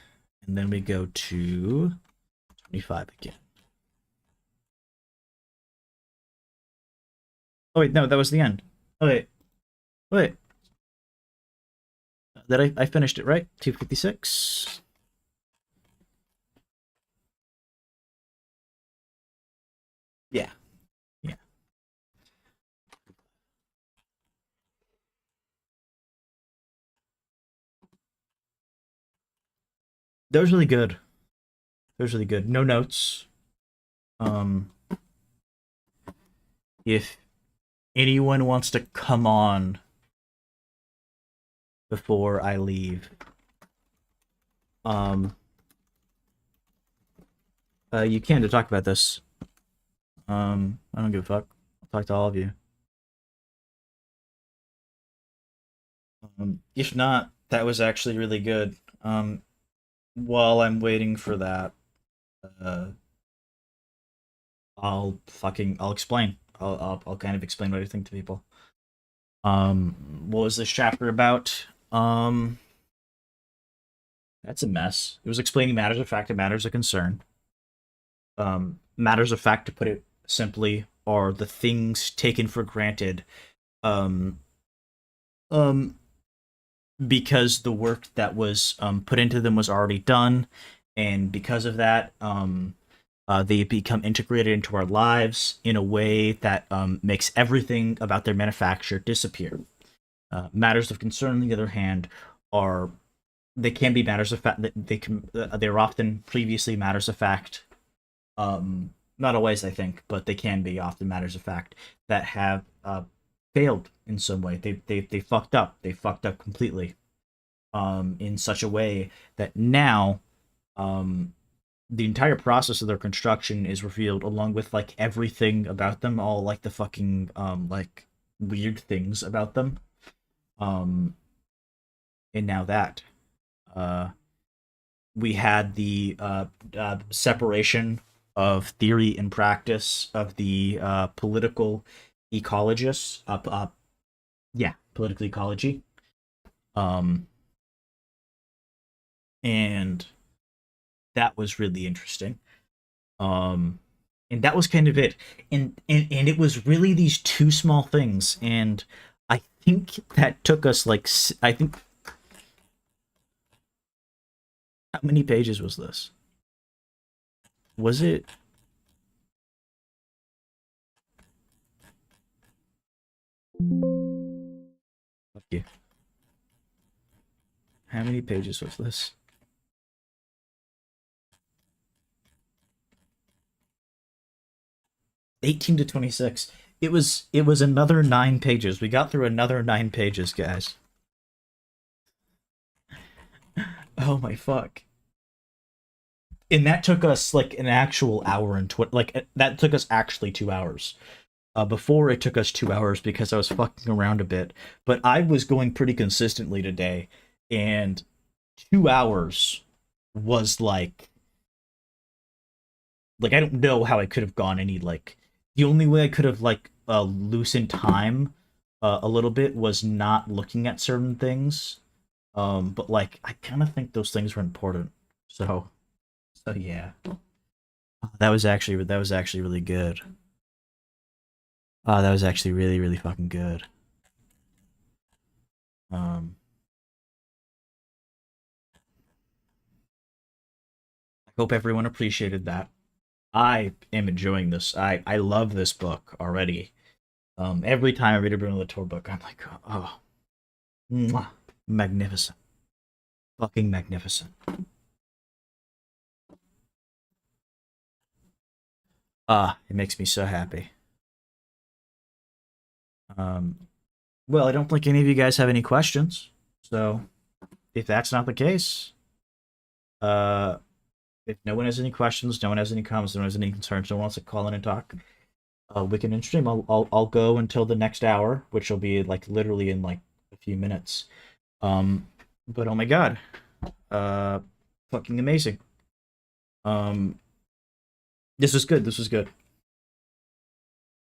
then we go to 25 again. Oh wait, no, that was the end. Oh wait. That I finished it, right? 256. Yeah. Yeah. That was really good. That was really good. No notes. If anyone wants to come on before I leave. You can to talk about this. I don't give a fuck. I'll talk to all of you. If not, that was actually really good. While I'm waiting for that, uh, I'll explain. I'll kind of explain what I think to people. What was this chapter about? That's a mess. It was explaining matters of fact and matters of concern. Matters of fact, to put it simply, are the things taken for granted. Um, um, because the work that was put into them was already done, and because of that, they become integrated into our lives in a way that makes everything about their manufacture disappear. Matters of concern, on the other hand, are they can be matters of fact. They're often previously matters of fact. Not always, I think, but they can be often matters of fact that have failed in some way. They fucked up. They fucked up completely. In such a way that now, the entire process of their construction is revealed, along with like everything about them, all like the fucking like weird things about them. And now that we had the separation of theory and practice of the political ecologists. Yeah, political ecology. And that was really interesting. And that was kind of it. And it was really these two small things, and I think that took us like I think how many pages was this? Was it fuck you. How many pages was this? 18 to 26. It was another 9 pages. We got through another 9 pages, guys. Oh my fuck. And that took us like an actual hour and that took us actually 2 hours. Before it took us 2 hours because I was fucking around a bit, but I was going pretty consistently today, and 2 hours was like I don't know how I could have gone any like the only way I could have like loosened time a little bit was not looking at certain things. But like I kind of think those things were important. So yeah. That was actually really good. That was actually really really fucking good. Um I hope everyone appreciated that. I am enjoying this. I love this book already. Every time I read a Bruno Latour book, I'm like, oh, mwah, magnificent, fucking magnificent. It makes me so happy. Well, I don't think any of you guys have any questions. So, if that's not the case, uh, if no one has any questions, no one has any comments, no one has any concerns, no one wants to call in and talk, we can end stream. I'll go until the next hour, which will be like literally in like a few minutes. But oh my god, fucking amazing. Um, this was good. This was good.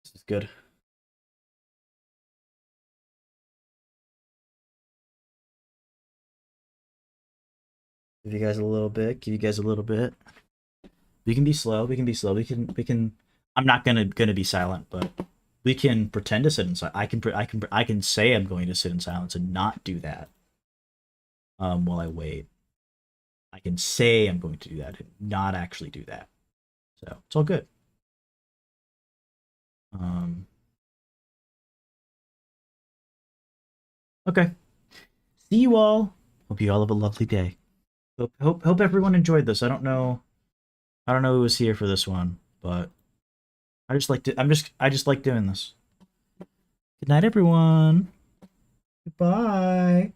This is good. Give you guys a little bit. Give you guys a little bit. We can be slow. We can be slow. We can. I'm not gonna be silent, but we can pretend to sit in silence. I can say I'm going to sit in silence and not do that. While I wait, I can say I'm going to do that and not actually do that. So it's all good. Okay. See you all. Hope you all have a lovely day. Hope everyone enjoyed this. I don't know who was here for this one, but I just like doing this. Good night, everyone. Goodbye.